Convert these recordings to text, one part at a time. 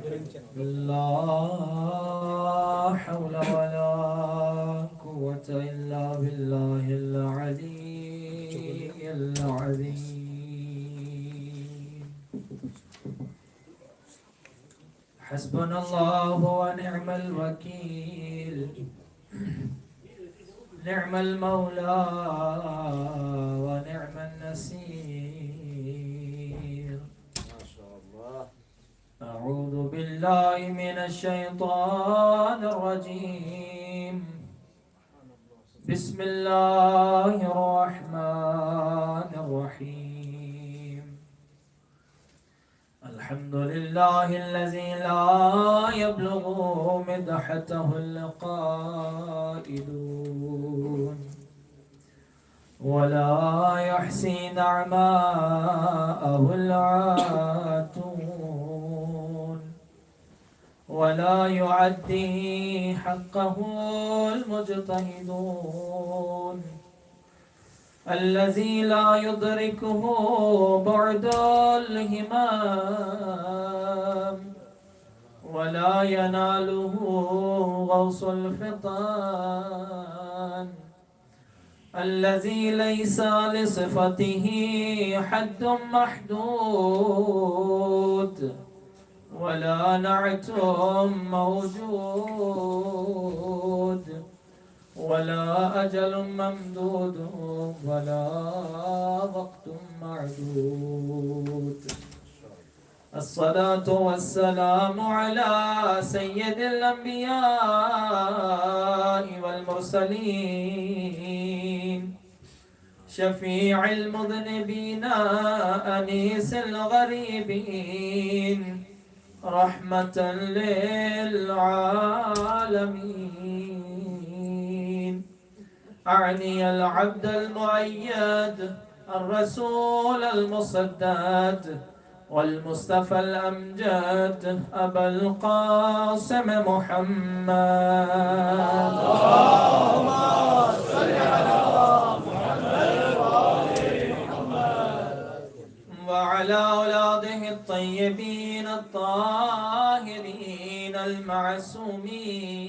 لا حول ولا قوة إلا بالله العلي العظيم. حسبنا الله ونعم الوكيل، نعم المولى ونعم النصير. ما شاء الله. أعوذ بالله من الشيطان الرجيم. بسم الله الرحمن الرحيم. الحمد لله الذي لا يبلغ مدحته القائلون ولا يحصي نعماءه العاتون ولا يعدي حقه المجتهدون. الذي لا يدركه بعد الهمام ولا يناله غوص الفطان. الذي ليس لصفته حد محدود ولا نعت موجود ولا أجل ممدود ولا وقت معدود. الصلاة والسلام على سيد الأنبياء والمرسلين، شفيع المذنبين أنيس الغريبين، رحمة للعالمين. أعني العبد المؤيد الرسول المصدد والمصطفى الأمجد أبا القاسم محمد. اللهم صل على محمد وآل محمد وعلى أولاده الطيبين الطاهرين المعصومين،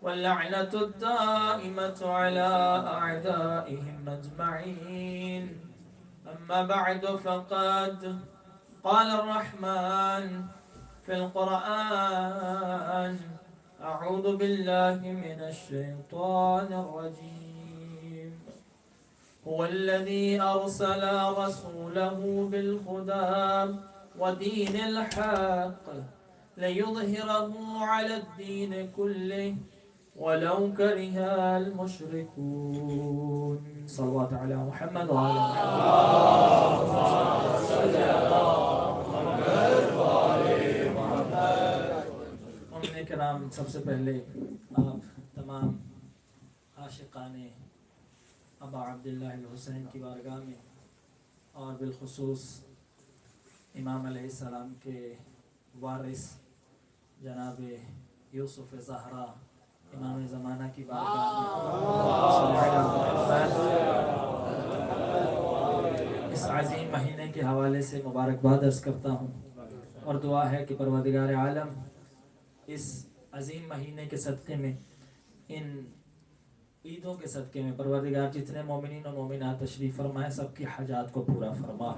واللعنة الدائمة على أعدائهم أجمعين. أما بعد، فقد قال الرحمن في القرآن: أعوذ بالله من الشيطان الرجيم. هو الذي أرسل رسوله بالهدى ودين الحق ليظهره على الدين كله ولو كره المشركون. صلوات على محمد وعلى محمد. کرام، سب سے پہلے آپ تمام عاشقان ابا عبداللہ الحسین کی بارگاہ میں اور بالخصوص امام علیہ السلام کے وارث جناب یوسف زہرا امام زمانہ کی بارگاہ میں اس عظیم مہینے کے حوالے سے مبارکباد عرض کرتا ہوں، اور دعا ہے کہ پروردگار عالم اس عظیم مہینے کے صدقے میں، ان عیدوں کے صدقے میں پروردگار جتنے مومنین و مومنات تشریف فرمائے سب کی حاجات کو پورا فرما.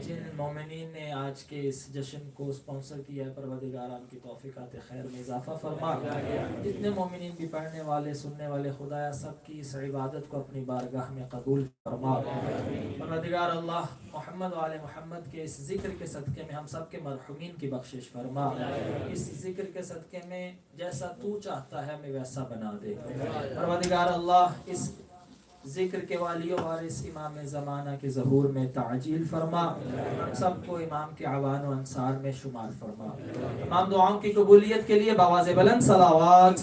جن مومنین نے آج کے اس جشن کو اسپانسر کیا ہے پروردگار ان کی توفیقات خیر میں اضافہ فرما. جتنے مومنین بھی پڑھنے والے سننے والے خدایا سب کی اس عبادت کو اپنی بارگاہ میں قبول فرما. پروردگار اللہ محمد و آل محمد کے اس ذکر کے صدقے میں ہم سب کے مرحومین کی بخشش فرما. اس ذکر کے صدقے میں جیسا تو چاہتا ہے ہمیں ویسا بنا دے. پروردگار اللہ اس ذکر کے والی و وارث امام زمانہ کے ظہور میں تعجیل فرما. ہم سب کو امام کے عوان و انصار میں شمار فرما. تمام دعاؤں کی قبولیت کے لیے بآواز بلند صلوات.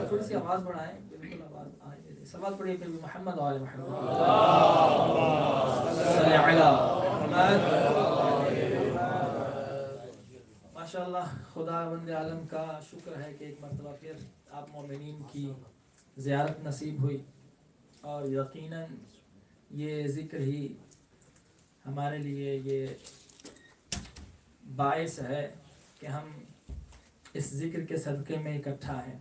تھوڑی سی آواز بڑھائیں، بالکل آواز آئے. صلوات پڑھیے پھر بھی محمد و آل محمد. صلی علی محمد. ماشاءاللہ، خدا بند عالم کا شکر ہے کہ ایک مرتبہ پھر آپ مومنین کی زیارت نصیب ہوئی، اور یقیناً یہ ذکر ہی ہمارے لیے یہ باعث ہے کہ ہم اس ذکر کے صدقے میں اکٹھا ہیں،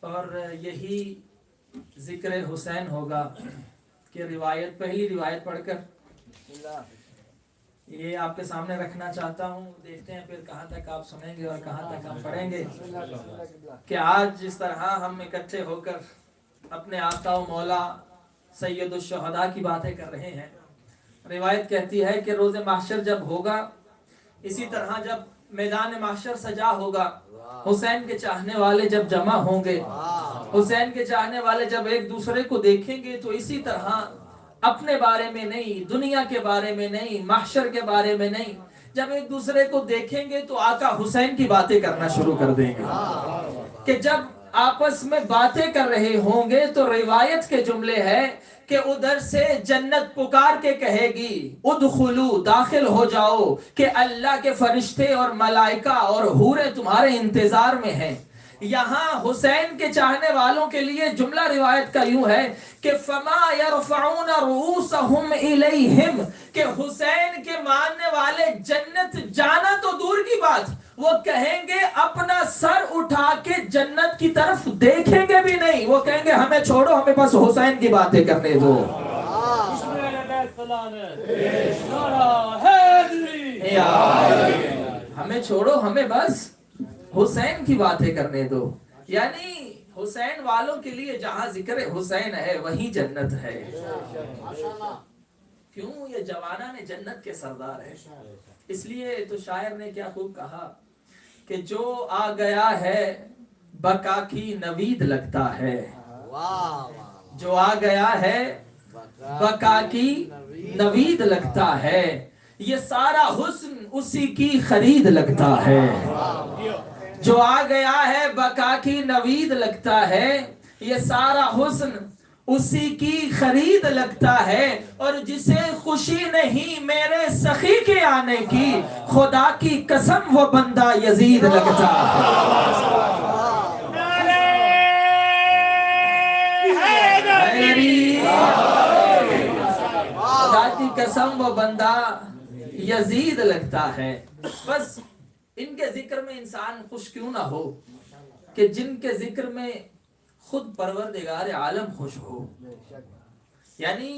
اور یہی ذکر حسین ہوگا کہ روایت، پہلی روایت پڑھ کر یہ آپ کے سامنے رکھنا چاہتا ہوں. دیکھتے ہیں پھر کہاں تک آپ سنیں گے اور کہاں تک ہم پڑھیں گے کہ آج جس طرح ہم اکٹھے ہو کر اپنے آقا و مولا سید الشہداء کی باتیں کر رہے ہیں. روایت کہتی ہے کہ روز محشر جب ہوگا، اسی طرح جب میدان محشر سجا ہوگا، حسین کے چاہنے والے جب جمع ہوں گے، حسین کے چاہنے والے جب ایک دوسرے کو دیکھیں گے تو اسی طرح اپنے بارے میں نہیں، دنیا کے بارے میں نہیں، محشر کے بارے میں نہیں، جب ایک دوسرے کو دیکھیں گے تو آقا حسین کی باتیں کرنا شروع کر دیں گے. کہ جب آپس میں باتیں کر رہے ہوں گے تو روایت کے جملے ہیں کہ ادھر سے جنت پکار کے کہے گی ادخلو، داخل ہو جاؤ، کہ اللہ کے فرشتے اور ملائکہ اور حوریں تمہارے انتظار میں ہیں. یہاں حسین کے چاہنے والوں کے لیے جملہ روایت کا یوں ہے کہ فما يرفعون رؤوسهم الیہم، کہ حسین کے ماننے والے جنت جانا تو دور کی بات، وہ کہیں گے اپنا سر اٹھا کے جنت کی طرف دیکھیں گے بھی نہیں. وہ کہیں گے ہمیں چھوڑو، ہمیں بس حسین کی باتیں کرنے دو. ہمیں چھوڑو، ہمیں بس حسین کی باتیں کرنے دو. یعنی حسین والوں کے لیے جہاں ذکر حسین ہے وہیں جنت ہے. کیوں؟ یہ جوانان جنت کے سردار ہے. اس لیے تو شاعر نے کیا خوب کہا کہ جو آ گیا ہے بقا کی نوید لگتا ہے. جو آ گیا ہے بقا کی نوید لگتا ہے، یہ سارا حسن اسی کی خرید لگتا ہے. جو آ گیا ہے بقا کی نوید لگتا ہے، یہ سارا حسن اسی کی خرید لگتا ہے. اور جسے خوشی نہیں میرے سخی کے آنے کی، خدا کی قسم وہ بندہ یزید لگتا ہے. خدا کی قسم وہ بندہ یزید لگتا ہے. بس ان کے ذکر میں انسان خوش کیوں نہ ہو کہ جن کے ذکر میں خود پروردگار عالم خوش ہو. یعنی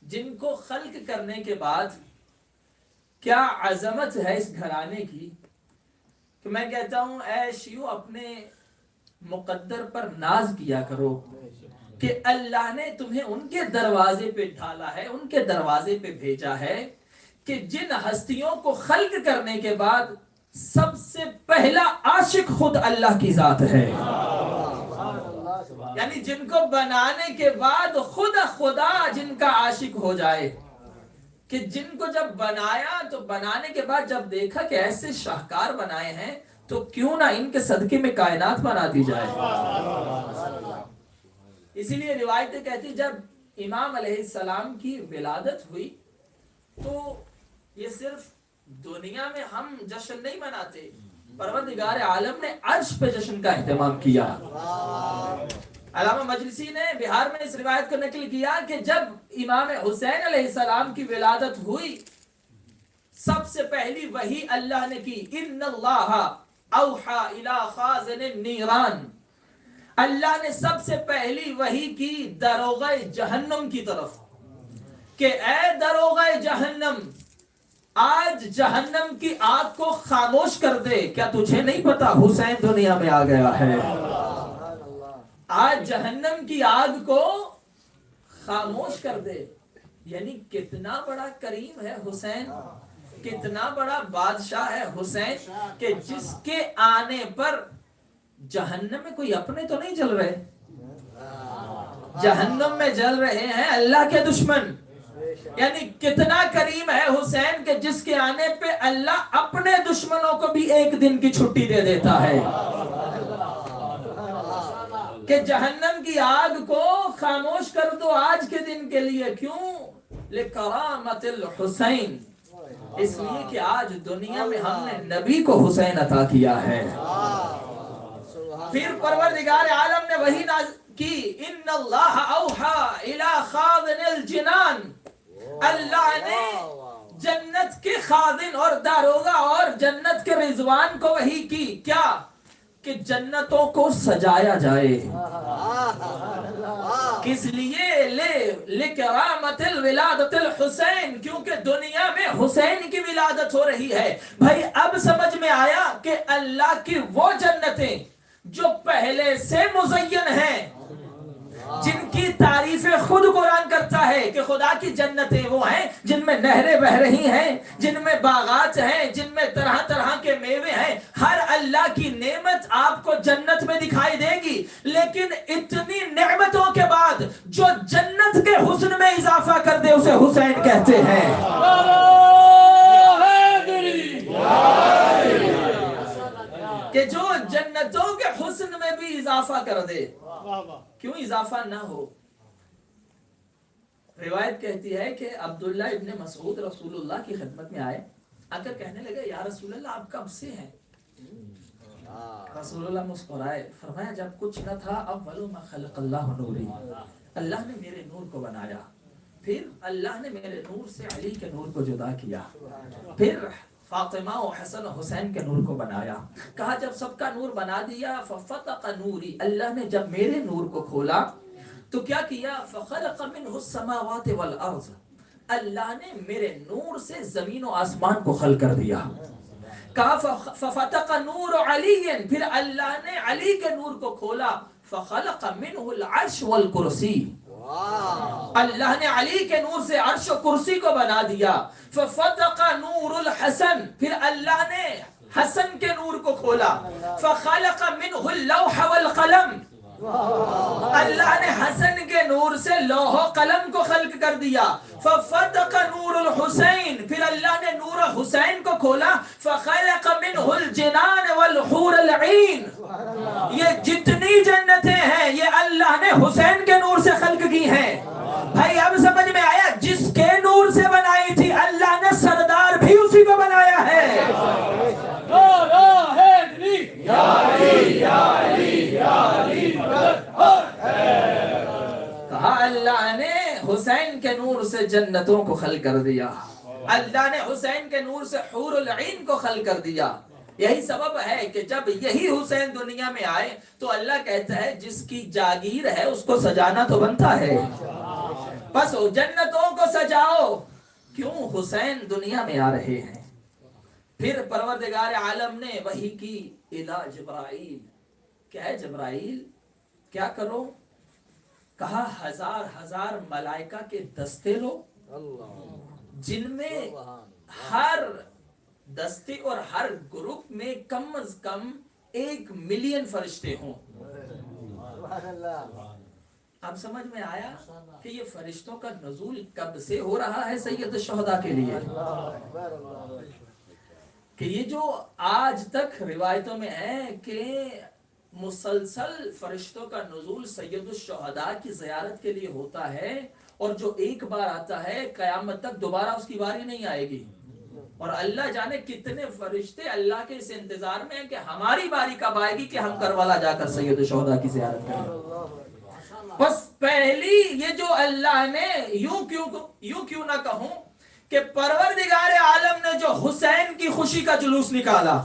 جن کو خلق کرنے کے بعد کیا عظمت ہے اس گھرانے کی کہ میں کہتا ہوں اے شیعو اپنے مقدر پر ناز کیا کرو کہ اللہ نے تمہیں ان کے دروازے پہ ڈھالا ہے، ان کے دروازے پہ بھیجا ہے کہ جن ہستیوں کو خلق کرنے کے بعد سب سے پہلا عاشق خود اللہ کی ذات ہے. یعنی جن کو بنانے کے بعد خود خدا جن کا عاشق ہو جائے، کہ جن کو جب بنایا تو بنانے کے بعد جب دیکھا کہ ایسے شاہکار بنائے ہیں تو کیوں نہ ان کے صدقے میں کائنات بنا دی جائے. اسی لیے روایتیں کہتی جب امام علیہ السلام کی ولادت ہوئی تو یہ صرف دنیا میں ہم جشن نہیں مناتے، پروردگار عالم نے عرش پہ جشن کا اہتمام کیا. علامہ مجلسی نے بہار میں اس روایت کو نقل کیا کہ جب امام حسین علیہ السلام کی ولادت ہوئی سب سے پہلی وحی اللہ نے کی ان اللہ اوحا الی خازن النیران. اللہ نے سب سے پہلی وحی کی داروغہ جہنم کی طرف کہ اے داروغہ جہنم، آج جہنم کی آگ کو خاموش کر دے. کیا تجھے نہیں پتا حسین دنیا میں آ گیا ہے؟ آج جہنم کی آگ کو خاموش کر دے. یعنی کتنا بڑا کریم ہے حسین، کتنا بڑا بادشاہ ہے حسین کہ جس کے آنے پر جہنم میں کوئی اپنے تو نہیں جل رہے، جہنم میں جل رہے ہیں اللہ کے دشمن. یعنی کتنا کریم ہے حسین کہ جس کے آنے پہ اللہ اپنے دشمنوں کو بھی ایک دن کی چھٹی دے دیتا ہے کہ جہنم کی آگ کو خاموش کر دو آج کے دن کے لیے. کیوں؟ لکرامت الحسین، اس لیے کہ آج دنیا میں ہم نے نبی کو حسین عطا کیا ہے. پھر پروردگار عالم نے وہی کی ان اللہ اوحا الی خازن الجنان، اللہ نے جنت کے خازن اور داروغہ اور جنت کے رضوان کو وحی کی، کیا کہ جنتوں کو سجایا جائے، کس لیے؟ لکرامت الولادت الحسین، کیونکہ دنیا میں حسین کی ولادت ہو رہی ہے۔ بھائی اب سمجھ میں آیا کہ اللہ کی وہ جنتیں جو پہلے سے مزین ہیں، جن کی تعریف خود قرآن کرتا ہے کہ خدا کی جنتیں وہ ہیں جن میں نہریں بہ رہی ہیں، جن میں باغات ہیں، جن میں طرح طرح کے میوے ہیں، ہر اللہ کی نعمت آپ کو جنت میں دکھائی دے گی۔ لیکن اتنی نعمتوں کے بعد جو جنت کے حسن میں اضافہ کر دے اسے حسین کہتے ہیں۔ کہ جو جنتوں کے حسن میں بھی اضافہ کر دے، کیوں اضافہ نہ ہو؟ روایت کہتی ہے کہ عبداللہ ابن مسعود رسول اللہ کی خدمت میں آئے، آ کر کہنے لگے یا رسول اللہ آپ کب سے ہیں؟ رسول اللہ مسکرائے، فرمایا جب کچھ نہ تھا اول ما خلق اللہ نوری، اللہ نے میرے نور کو بنایا، پھر اللہ نے میرے نور سے علی کے نور کو جدا کیا، پھر فاطمہ و حسن و حسین کے نور کو بنایا، کہا جب سب کا نور بنا دیا ففتق نوری، اللہ نے جب میرے نور کو کھولا تو کیا کیا؟ فخلق منہ السماوات والارض، اللہ نے میرے نور سے زمین و آسمان کو خلق کر دیا۔ کہا ففتق نور علی، پھر اللہ نے علی کے نور کو کھولا، فخلق منہ العرش والکرسی، اللہ نے علی کے نور سے عرش و کرسی کو بنا دیا۔ ففتق نور الحسن، پھر اللہ نے حسن کے نور کو کھولا، فخلق منہ اللوح والقلم، اللہ نے حسن کے نور سے لوح و قلم کو خلق کر دیا۔ ففتق نور الحسین، پھر اللہ نے نور حسین کو کھولا، فخلق منہ الجنان والحور العین، یہ جتنی جنتیں ہیں یہ اللہ نے حسین کے نور سے خلق کی ہیں۔ بھائی اب سمجھ میں آیا، جس کے نور سے بنائی تھی اللہ نے سردار بھی اسی کو بنایا ہے۔ کہا اللہ نے حسین کے نور سے جنتوں کو خلق کر دیا، اللہ نے حسین کے نور سے حور العین کو خلق کر دیا۔ یہی سبب ہے کہ جب یہی حسین دنیا میں آئے تو اللہ کہتا ہے جس کی جاگیر ہے اس کو سجانا تو بنتا ہے، بس جنتوں کو سجاؤ، کیوں؟ حسین دنیا میں آ رہے ہیں۔ پھر پروردگار عالم نے وحی کی الی جبرائیل، کیا ہے جبرائیل؟ کیا کرو؟ کہا ہزار ہزار ملائکہ کے دستے لو، جن میں ہر دستے اور ہر گروپ میں کم از کم 1 ملین فرشتے ہوں۔ اب سمجھ میں آیا کہ یہ فرشتوں کا نزول کب سے ہو رہا ہے سید الشہداء کے لیے، کہ یہ جو آج تک روایتوں میں ہے کہ مسلسل فرشتوں کا نزول سید الشہداء کی زیارت کے لیے ہوتا ہے، اور جو ایک بار آتا ہے قیامت تک دوبارہ اس کی باری نہیں آئے گی، اور اللہ جانے کتنے فرشتے اللہ کے اس انتظار میں ہیں کہ ہماری باری کب آئے گی کہ ہم کربلا جا کر سید الشہداء کی زیارت کریں۔ بس پہلی یہ جو اللہ نے یوں کیوں نہ کہوں کہ پروردگار عالم نے جو حسین کی خوشی کا جلوس نکالا،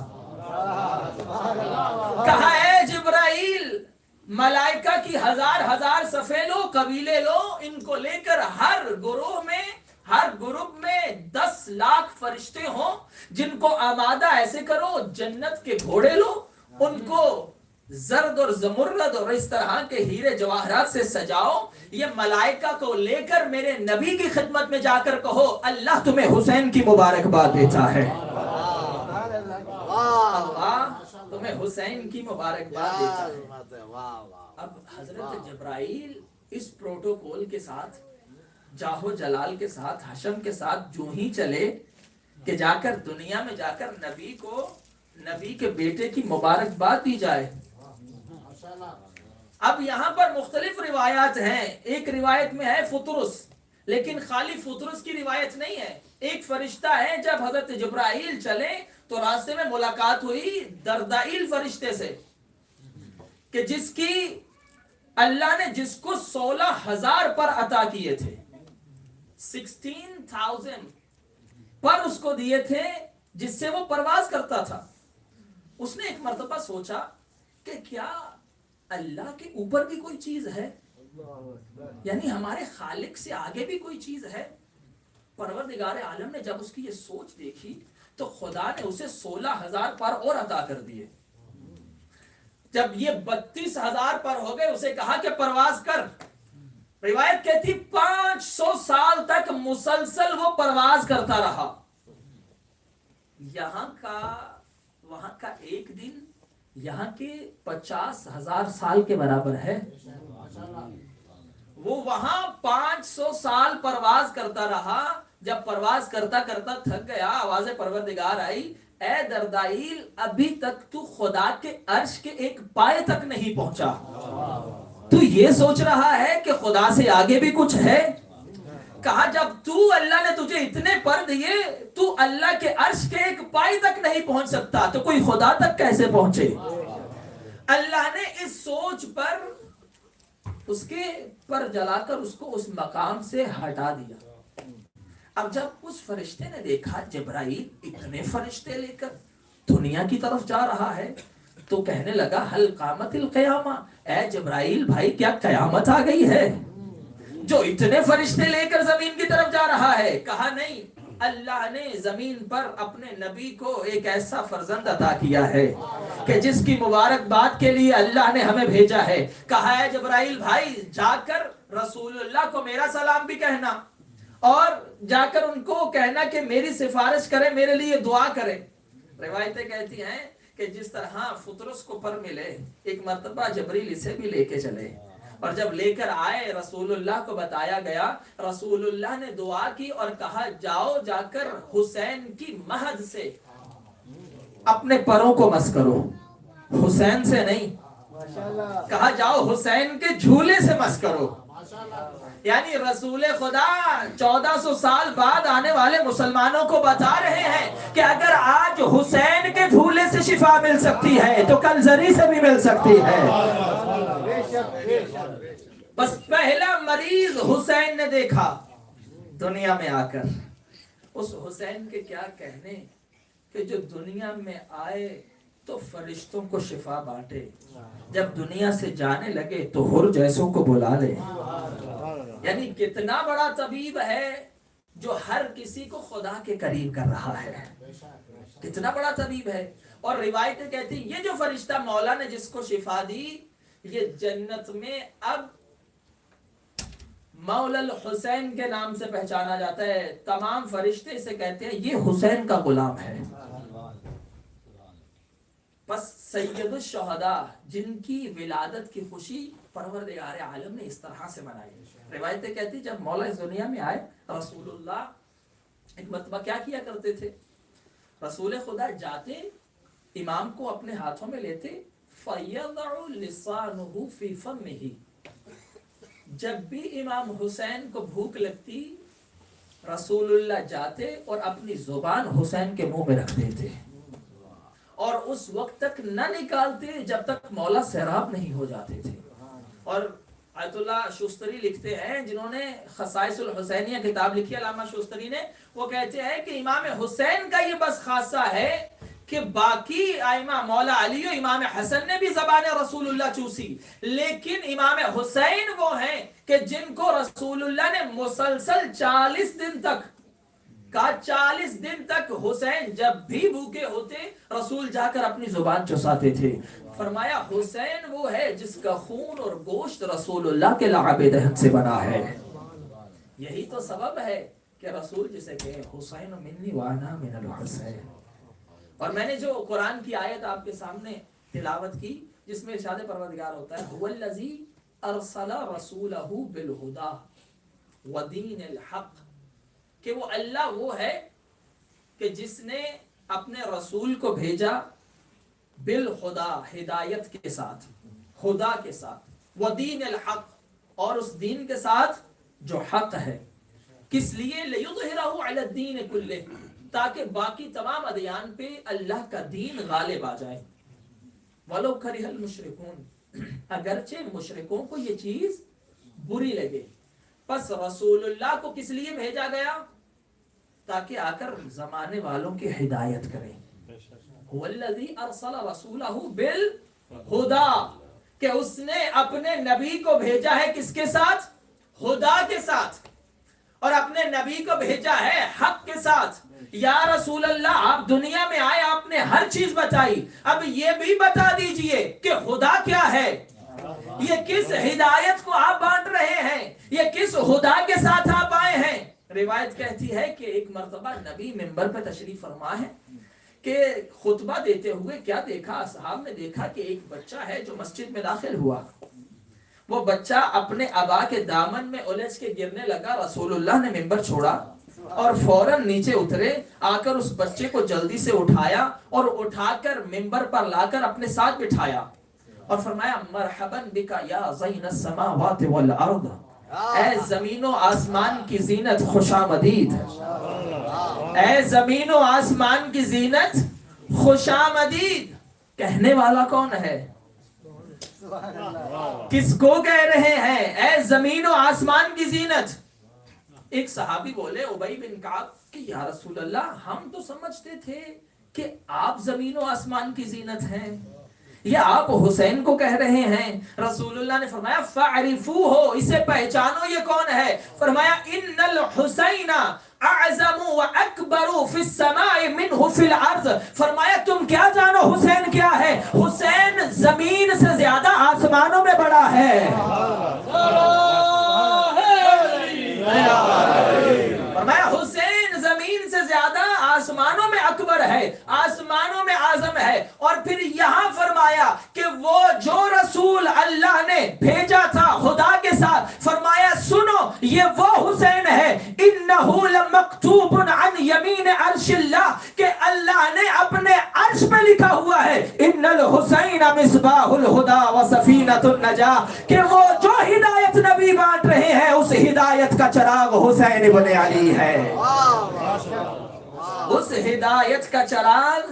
کہا اے جبرائیل ملائکہ کی ہزار ہزار صفے لو، قبیلے لو، ان کو لے کر ہر گروپ میں 10 لاکھ فرشتے ہوں، جن کو آمادہ ایسے کرو جنت کے گھوڑے لو، ان کو زرد اور زمرد اور اس طرح کے ہیرے جواہرات سے سجاؤ، یہ ملائکہ کو لے کر میرے نبی کی خدمت میں جا کر کہو اللہ تمہیں حسین کی مبارکباد دیتا ہے، اللہ تمہیں حسین کی مبارکباد دیتا ہے۔ اب حضرت جبرائیل اس پروٹوکول کے ساتھ، جاہو جلال کے ساتھ، حشم کے ساتھ جو ہی چلے کہ جا کر دنیا میں جا کر نبی کے بیٹے کی مبارکباد دی جائے۔ اب یہاں پر مختلف روایات ہیں، ایک روایت میں ہے فطرس، لیکن خالی فطرس کی روایت نہیں ہے، ایک فرشتہ ہے جب حضرت جبرائیل چلے تو راستے میں ملاقات ہوئی دردائیل فرشتے سے، کہ جس کی اللہ نے جس کو 16,000 پر عطا کیے تھے، 16,000 پر اس کو دیے تھے جس سے وہ پرواز کرتا تھا، اس نے ایک مرتبہ سوچا کہ کیا اللہ کے اوپر بھی کوئی چیز ہے، یعنی ہمارے خالق سے آگے بھی کوئی چیز ہے؟ پروردگار عالم نے جب اس کی یہ سوچ دیکھی تو خدا نے اسے 16,000 پر اور عطا کر دیے۔ جب یہ 32,000 پر ہو گئے اسے کہا کہ پرواز کر۔ روایت کہتی 500 سال تک مسلسل وہ پرواز کرتا رہا۔ یہاں کا وہاں کا ایک دن یہاں کے 50,000 سال کے برابر ہے۔ وہ وہاں 500 سال پرواز کرتا رہا۔ جب پرواز کرتا کرتا تھک گیا، آواز پروردگار آئی، اے دردائیل ابھی تک تو خدا کے عرش کے ایک پائے تک نہیں پہنچا، تو یہ سوچ رہا ہے کہ خدا سے آگے بھی کچھ ہے؟ کہا جب تو اللہ نے تجھے اتنے پر دیے، تو اللہ کے عرش کے ایک پائے تک نہیں پہنچ سکتا، تو کوئی خدا تک کیسے پہنچے؟ اللہ نے اس سوچ پر اس کے پر جلا کر اس کو اس مقام سے ہٹا دیا۔ اب جب اس فرشتے نے دیکھا جبرائیل اتنے فرشتے لے کر دنیا کی طرف جا رہا ہے، تو کہنے لگا حل قامت القیامہ، اے جبرائیل بھائی کیا قیامت آ گئی ہے جو اتنے فرشتے لے کر زمین کی طرف جا رہا ہے؟ کہا نہیں، اللہ نے زمین پر اپنے نبی کو ایک ایسا فرزند عطا کیا ہے کہ جس کی مبارکباد کے لیے اللہ نے ہمیں بھیجا ہے۔ کہا ہے جبرائیل بھائی جا کر رسول اللہ کو میرا سلام بھی کہنا، اور جا کر ان کو کہنا کہ میری سفارش کرے، میرے لیے دعا کرے۔ روایتیں کہتی ہیں کہ جس طرح فطرس کو پر ملے، ایک مرتبہ جبریل اسے بھی لے کے چلے، اور جب لے کر آئے رسول اللہ کو بتایا گیا، رسول اللہ نے دعا کی اور کہا جاؤ جا کر حسین کی مہد سے اپنے پروں کو مس کرو، حسین سے نہیں، کہا جاؤ حسین کے جھولے سے مس کرو۔ یعنی رسول خدا 1400 سال بعد آنے والے مسلمانوں کو بتا رہے ہیں کہ اگر آج حسین کے جھولے سے شفا مل سکتی ہے تو کل زری سے بھی مل سکتی ہے۔ بس پہلا مریض حسین نے دیکھا دنیا میں آ کر، اس حسین کے کیا کہنے کہ جو دنیا میں آئے تو فرشتوں کو شفا بانٹے، جب دنیا سے جانے لگے تو ہر جیسوں کو بلا لے۔ یعنی کتنا بڑا طبیب ہے جو ہر کسی کو خدا کے قریب کر رہا ہے، کتنا بڑا طبیب ہے۔ اور روایتیں کہتی ہیں یہ جو فرشتہ مولا نے جس کو شفا دی، یہ جنت میں اب مولا الحسین کے نام سے پہچانا جاتا ہے۔ تمام فرشتے اسے کہتے ہیں یہ حسین کا غلام ہے۔ بس سید الشہداء جن کی ولادت کی خوشی پروردگار عالم نے اس طرح سے منائی۔ روایتیں کہتی جب مولا اس دنیا میں آئے، رسول اللہ ایک مرتبہ کیا کیا کرتے تھے، رسول خدا جاتے امام کو اپنے ہاتھوں میں لیتے، فَيَضَعُ لِسَانُهُ فِي فَمِّهِ، جب بھی امام حسین کو بھوک لگتی رسول اللہ جاتے اور اپنی زبان حسین کے منہ میں رکھ دیتے، اور اس وقت تک نہ نکالتے جب تک مولا سیراب نہیں ہو جاتے تھے۔ اور آیت اللہ شوستری لکھتے ہیں، جنہوں نے خصائص الحسینیہ کتاب لکھی علامہ شوستری نے، وہ کہتے ہیں کہ امام حسین کا یہ بس خاصہ ہے کہ باقی ائمہ مولا علی و امام حسن نے بھی زبان رسول اللہ چوسی، لیکن امام حسین وہ ہیں کہ جن کو رسول اللہ نے مسلسل 40 دن تک کہا، 40 دن تک حسین جب بھی بھوکے ہوتے رسول جا کر اپنی زبان چساتے تھے۔ فرمایا حسین وہ ہے جس کا خون اور گوشت رسول اللہ کے لعاب دہن سے بنا ہے۔ یہی تو سبب ہے کہ رسول جسے کہے حسین منی وانا من الحسین۔ اور میں نے جو قرآن کی آیت آپ کے سامنے تلاوت کی جس میں ارشاد پروردگار ہوتا ہے هو الذی ارسل رسولہ بالہدی ودین الحق، کہ وہ اللہ وہ ہے کہ جس نے اپنے رسول کو بھیجا بالخدا، ہدایت کے ساتھ، خدا کے ساتھ، ودین الحق، اور اس دین کے ساتھ جو حق ہے۔ کس لیے؟ لیظہرہ علی الدین کلہ، تاکہ باقی تمام ادیان پہ اللہ کا دین غالب آ جائے۔ وَلَوْ كَرِهَ الْمُشْرِكُونَ، اگرچہ مشرکوں کو یہ چیز بری لگے. پس رسول اللہ کو کس لیے بھیجا گیا؟ تاکہ آ کر زمانے والوں کی ہدایت کریں. هو الذی ارسل رسولہ بالہدی، کہ اس نے اپنے نبی کو بھیجا ہے کس کے ساتھ؟ ہدا کے ساتھ. اور اپنے نبی کو بھیجا ہے حق کے ساتھ. یا رسول اللہ آپ دنیا میں آئے، آپ نے ہر چیز بتائی، اب یہ بھی بتا دیجئے کہ خدا کیا ہے. یہ کس ہدایت کو آپ بانٹ رہے ہیں؟ یہ کس خدا کے ساتھ آپ آئے ہیں؟ روایت کہتی ہے کہ ایک مرتبہ نبی منبر پہ تشریف فرما ہے کہ خطبہ دیتے ہوئے کیا دیکھا؟ اصحاب نے دیکھا کہ ایک بچہ ہے جو مسجد میں داخل ہوا. وہ بچہ اپنے ابا کے دامن میں الجھ کے گرنے لگا. رسول اللہ نے منبر چھوڑا اور فوراً نیچے اترے، آ کر اس بچے کو جلدی سے اٹھایا اور اٹھا کر منبر پر لا کر اپنے ساتھ بٹھایا اور فرمایا مرحبا بک یا زین السماوات والارض، اے زمین و آسمان کی زینت خوش آمدید. اے زمین و آسمان کی زینت خوش آمدید. کہنے والا کون ہے؟ کس کو کہہ رہے ہیں اے زمین و آسمان کی زینت؟ ایک صحابی بولے ابی بن کعب کہ یا رسول اللہ ہم تو سمجھتے تھے کہ آپ زمین و آسمان کی زینت ہیں، یا آپ حسین کو کہہ رہے ہیں. رسول اللہ نے فرمایا فاعرفوہ، اسے پہچانو یہ کون ہے. فرمایا ان الحسین اعظم و اکبر فی السماء منہ فی الارض. فرمایا تم کیا جانو حسین کیا ہے؟ حسین زمین سے زیادہ آسمانوں میں بڑا ہے. فرمایا حسین زمین سے زیادہ آسمانوں میں اکبر ہے، آسمانوں میں اعظم ہے. اور پھر یہاں فرمایا کہ وہ جو رسول اللہ نے بھیجا تھا خدا کے ساتھ، فرمایا سنو یہ وہ حسین ہے انہو لمکتوب عن یمین عرش اللہ، کہ اللہ نے اپنے عرش پہ لکھا ہوا ہے ان الحسین مصباح الہدی و سفینۃ النجاہ، کہ وہ جو ہدایت نبی بانٹ رہے ہیں اس ہدایت کا چراغ حسین ابن علی ہے. اس ہدایت کا چراغ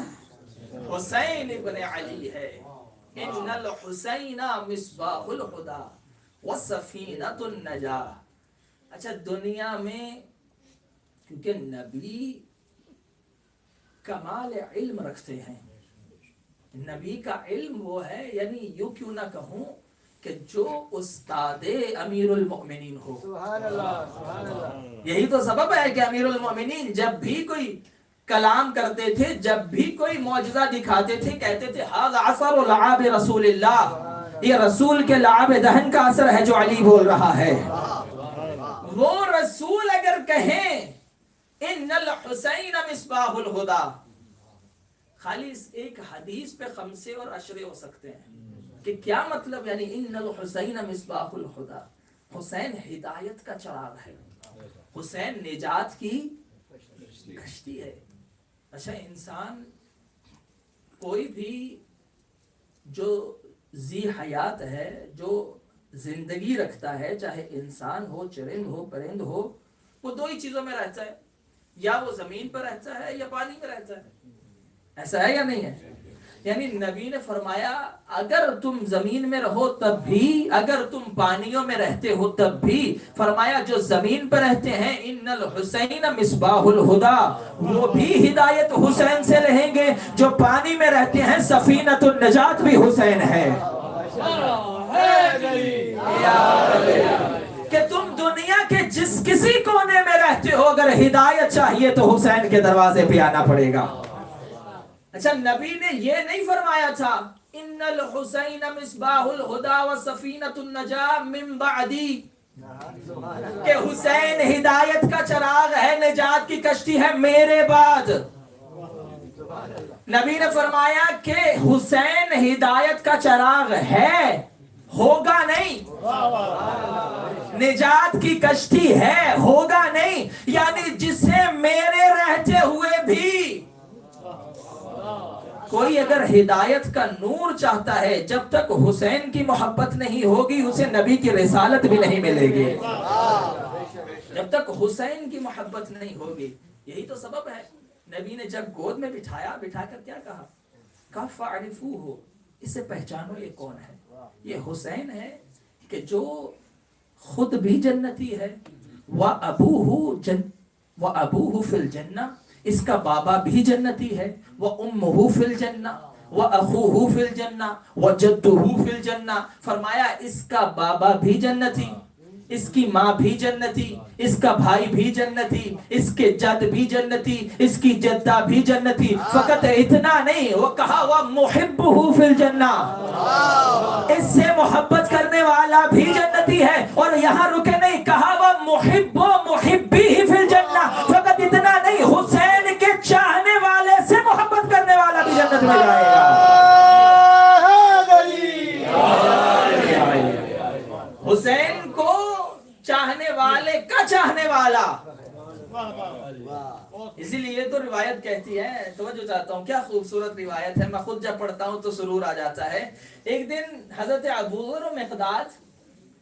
حسین ابن علی ہے. ان الحسین مصباح الہدی وسفینۃ النجاہ. اچھا دنیا میں کیونکہ نبی کمال علم رکھتے ہیں، نبی کا علم وہ ہے، یعنی یوں کیوں نہ کہوں کہ جو استاد امیر المؤمنین ہو. سبحان اللہ سبحان اللہ. یہی تو سبب ہے کہ امیر المؤمنین جب بھی کوئی کلام کرتے تھے، جب بھی کوئی معجزہ دکھاتے تھے، کہتے تھے ھذا اثر لعاب رسول اللہ، یہ رسول کے لعاب دہن کا اثر ہے جو علی بول رہا ہے. وہ رسول اگر کہیں ان الحسین مصباح الہدی، خالی اس ایک حدیث پہ خمسے اور عشرے ہو سکتے ہیں کہ کیا مطلب، یعنی ان الحسین مصباح الہدی، حسین ہدایت کا چراغ ہے، حسین نجات کی کشتی ہے. اچھا انسان کوئی بھی جو ذی حیات ہے، جو زندگی رکھتا ہے، چاہے انسان ہو، چرند ہو، پرند ہو، وہ دو ہی چیزوں میں رہتا ہے، یا وہ زمین پر رہتا ہے یا پانی میں رہتا ہے. ایسا ہے یا نہیں ہے؟ یعنی نبی نے فرمایا اگر تم زمین میں رہو تب بھی، اگر تم پانیوں میں رہتے ہو تب بھی. فرمایا جو زمین پر رہتے ہیں ان الحسین مصباح الہدی، وہ بھی ہدایت حسین سے لہیں گے. جو پانی میں رہتے ہیں سفینۃ النجات بھی حسین ہے. کہ تم دنیا کے جس کسی کونے میں رہتے ہو، اگر ہدایت چاہیے تو حسین کے دروازے پہ آنا پڑے گا. اچھا نبی نے یہ نہیں فرمایا تھا ان الحسین مصباح الہدی و سفینۃ النجاہ من بعدی، کہ حسین ہدایت کا چراغ ہے، نجات کی کشتی ہے میرے بعد. نبی نے فرمایا کہ حسین ہدایت کا چراغ ہے، ہوگا نہیں. نجات کی کشتی ہے، ہوگا نہیں. یعنی جسے میرے رہتے ہوئے بھی کوئی اگر ہدایت کا نور چاہتا ہے، جب تک حسین کی محبت نہیں ہوگی اسے نبی کی رسالت بھی نہیں ملے گی. جب تک حسین کی محبت نہیں ہوگی. یہی تو سبب ہے نبی نے جب گود میں بٹھا کر کیا کہا؟ فاعرفوہ، اسے پہچانو یہ کون ہے. یہ حسین ہے کہ جو خود بھی جنتی ہے، وَأَبُوهُ فِي الْجَنَّةِ، اس کا بابا بھی جنتی ہے، وَأُمُّهُ فِي الْجَنَّةِ وَأَخُوهُ فِي الْجَنَّةِ وَجَدُّهُ فِي الْجَنَّةِ، فرمایا اس کا بابا بھی جنتی، اس کی ماں بھی جنتی، اس کا بھائی بھی جنتی، اس کے جد بھی جنتی، اس کی جدہ بھی جنتی، فقط اتنا نہیں، وہ کہا وَمُحِبُّهُ فِي الْجَنَّةِ، اس سے محبت کرنے والا بھی جنتی ہے، اور یہاں رکے نہیں، کہا وَمُحِبِّهِ فِي الْجَنَّةِ، فقط اتنا نہیں، حسین کے چاہنے والے سے محبت کرنے والا بھی جنت میں جائے گا۔ حسین کو چاہنے والے کا چاہنے والا، اسی لیے تو روایت کہتی ہے، توجہ چاہتا ہوں، کیا خوبصورت روایت ہے، میں خود جب پڑھتا ہوں تو سرور آ جاتا ہے۔ ایک دن حضرت ابوذر و مقداد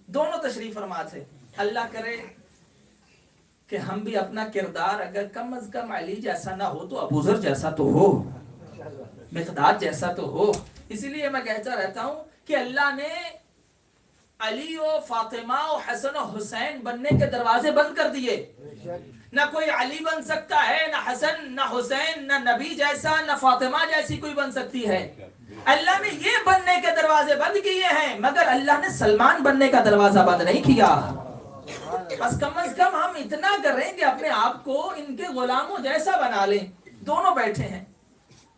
دونوں تشریف فرما تھے، اللہ کرے کہ ہم بھی اپنا کردار اگر کم از کم علی جیسا نہ ہو تو ابوذر جیسا تو ہو، مقداد جیسا تو ہو۔ اسی لیے میں کہتا رہتا ہوں کہ اللہ نے علی و فاطمہ و حسن و حسین بننے کے دروازے بند کر دیے، نہ کوئی علی بن سکتا ہے، نہ حسن، نہ حسین، نہ نبی جیسا، نہ فاطمہ جیسی کوئی بن سکتی ہے۔ اللہ نے یہ بننے کے دروازے بند کیے ہیں، مگر اللہ نے سلمان بننے کا دروازہ بند نہیں کیا۔ بس کم از کم ہم اتنا کریں کہ اپنے آپ کو ان کے غلاموں جیسا بنا لیں۔ دونوں بیٹھے ہیں،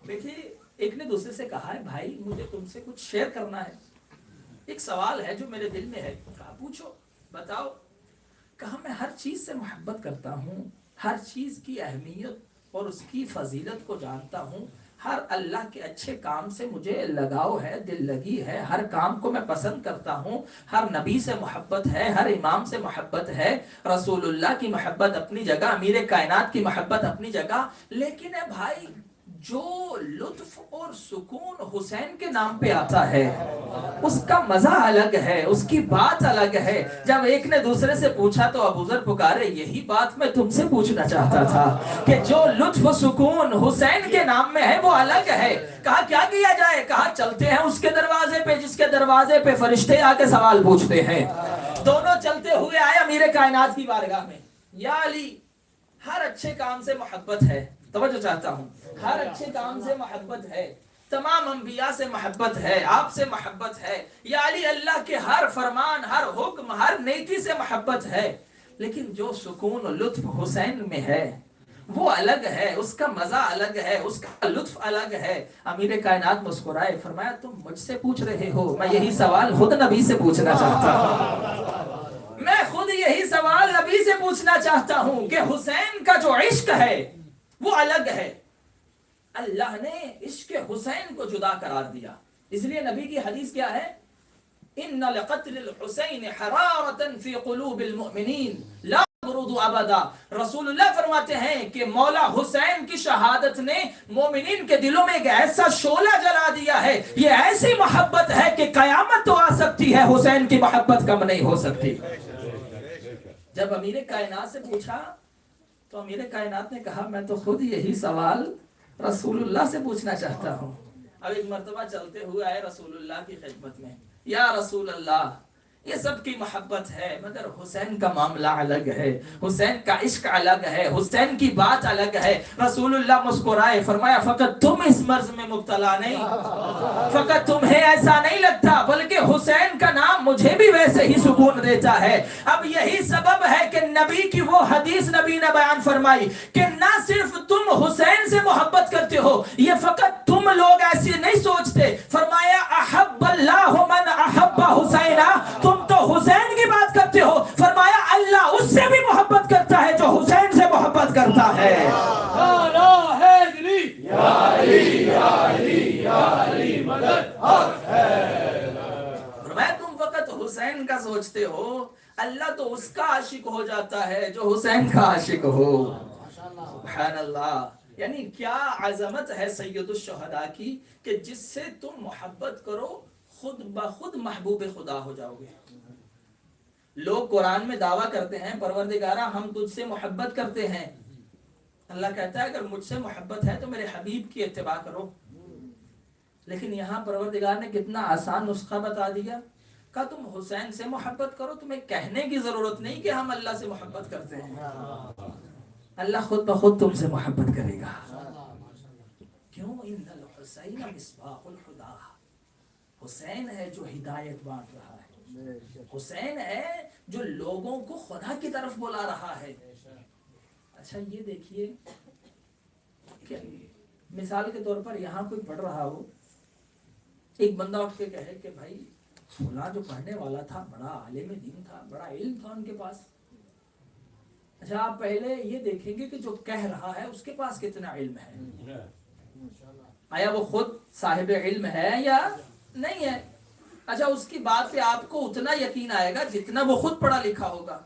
دیکھیے ایک نے دوسرے سے کہا ہے بھائی مجھے تم سے کچھ شیئر کرنا ہے، ایک سوال ہے جو میرے دل میں ہے، کہا پوچھو بتاؤ۔ کہا میں ہر چیز سے محبت کرتا ہوں، ہر چیز کی اہمیت اور اس کی فضیلت کو جانتا ہوں، ہر اللہ کے اچھے کام سے مجھے لگاؤ ہے، دل لگی ہے، ہر کام کو میں پسند کرتا ہوں، ہر نبی سے محبت ہے، ہر امام سے محبت ہے، رسول اللہ کی محبت اپنی جگہ، امیر کائنات کی محبت اپنی جگہ، لیکن اے بھائی جو لطف اور سکون حسین کے نام پہ آتا ہے اس کا مزہ الگ ہے، اس کی بات الگ ہے۔ جب ایک نے دوسرے سے پوچھا تو ابوذر پکارے یہی بات میں تم سے پوچھنا چاہتا تھا کہ جو لطف و سکون حسین کے نام میں ہے وہ الگ ہے۔ کہا کیا کیا جائے؟ کہا چلتے ہیں اس کے دروازے پہ جس کے دروازے پہ فرشتے آ کے سوال پوچھتے ہیں۔ دونوں چلتے ہوئے آئے امیر کائنات کی بارگاہ میں، یا علی ہر اچھے کام سے محبت ہے، توجہ چاہتا ہوں، ہر اچھے کام سے محبت ہے، تمام انبیاء سے محبت ہے، آپ سے محبت ہے، یا علی اللہ کے ہر فرمان، ہر حکم، ہر نیکی سے محبت ہے، لیکن جو سکون و لطف حسین میں ہے وہ الگ ہے، اس کا مزہ الگ ہے، اس کا لطف الگ ہے۔ امیر کائنات مسکرائے، فرمایا تم مجھ سے پوچھ رہے ہو، میں یہی سوال خود نبی سے پوچھنا چاہتا ہوں، میں خود یہی سوال نبی سے پوچھنا چاہتا ہوں کہ حسین کا جو عشق ہے وہ الگ ہے۔ اللہ نے عشق حسین کو جدا قرار دیا، اس لیے نبی کی حدیث کیا ہے؟ ان لقتل الحسین حرارۃ فی قلوب المؤمنین لا تبرد ابدا۔ رسول اللہ فرماتے ہیں کہ مولا حسین کی شہادت نے مومنین کے دلوں میں ایک ایسا شعلہ جلا دیا ہے، یہ ایسی محبت ہے کہ قیامت تو آ سکتی ہے، حسین کی محبت کم نہیں ہو سکتی۔ جب امیر کائنات سے پوچھا تو امیر کائنات نے کہا میں تو خود یہی سوال رسول اللہ سے پوچھنا چاہتا ہوں۔ اب ایک مرتبہ چلتے ہوئے آئے رسول اللہ کی خدمت میں، یا رسول اللہ یہ سب کی محبت ہے مگر حسین کا معاملہ الگ ہے، حسین کا عشق الگ ہے، حسین کی بات الگ ہے۔ رسول اللہ مسکرائے، فرمایا فقط تم اس مرض میں مبتلا نہیں، فقط تمہیں ایسا نہیں لگتا بلکہ حسین کا نام مجھے بھی ویسے ہی سکون دیتا ہے۔ اب یہی سبب ہے کہ نبی کی وہ حدیث نبی نے بیان فرمائی کہ نہ صرف تم حسین سے محبت کرتے ہو، یہ فقط تم لوگ ایسے نہیں سوچتے، فرمایا احب اللہ من احب حسینہ، تم تو حسین کی بات کرتے ہو، فرمایا اللہ اس سے بھی محبت کرتا ہے جو حسین سے محبت کرتا ہے۔ یا علی یا علی یا علی مدد حق ہے۔ فرمایا تم فقط حسین کا سوچتے ہو، اللہ تو اس کا عاشق ہو جاتا ہے جو حسین کا عاشق ہو۔ سبحان اللہ، یعنی کیا عظمت ہے سید الشہداء کی کہ جس سے تم محبت کرو خود بخود محبوب خدا ہو جاؤ گے۔ لوگ قرآن میں دعویٰ کرتے ہیں پروردگارہ ہم تجھ سے محبت کرتے ہیں، اللہ کہتا ہے اگر مجھ سے محبت ہے تو میرے حبیب کی اتباع کرو۔ لیکن یہاں پروردگار نے کتنا آسان نسخہ بتا دیا، کہا تم حسین سے محبت کرو، تمہیں کہنے کی ضرورت نہیں کہ ہم اللہ سے محبت کرتے ہیں، اللہ خود بخود تم سے محبت کرے گا۔ کیوں؟ ان الحسین مصباح الہدی، حسین ہے جو ہدایت بانٹ رہا ہے، حسین ہے جو لوگوں کو خدا کی طرف بلا رہا ہے۔ اچھا یہ دیکھیے کہ مثال کے طور پر یہاں کوئی پڑھ رہا ہو، ایک بندہ اٹھ کے کہے کہ بھائی فلاں جو پڑھنے والا تھا بڑا عالم دین تھا، بڑا علم تھا ان کے پاس۔ اچھا آپ پہلے یہ دیکھیں گے کہ جو کہہ رہا ہے اس کے پاس کتنا علم ہے، آیا وہ خود صاحب علم ہے یا نہیں ہے؟ اچھا اس کی بات پہ آپ کو اتنا یقین آئے گا جتنا وہ خود پڑھا لکھا ہوگا۔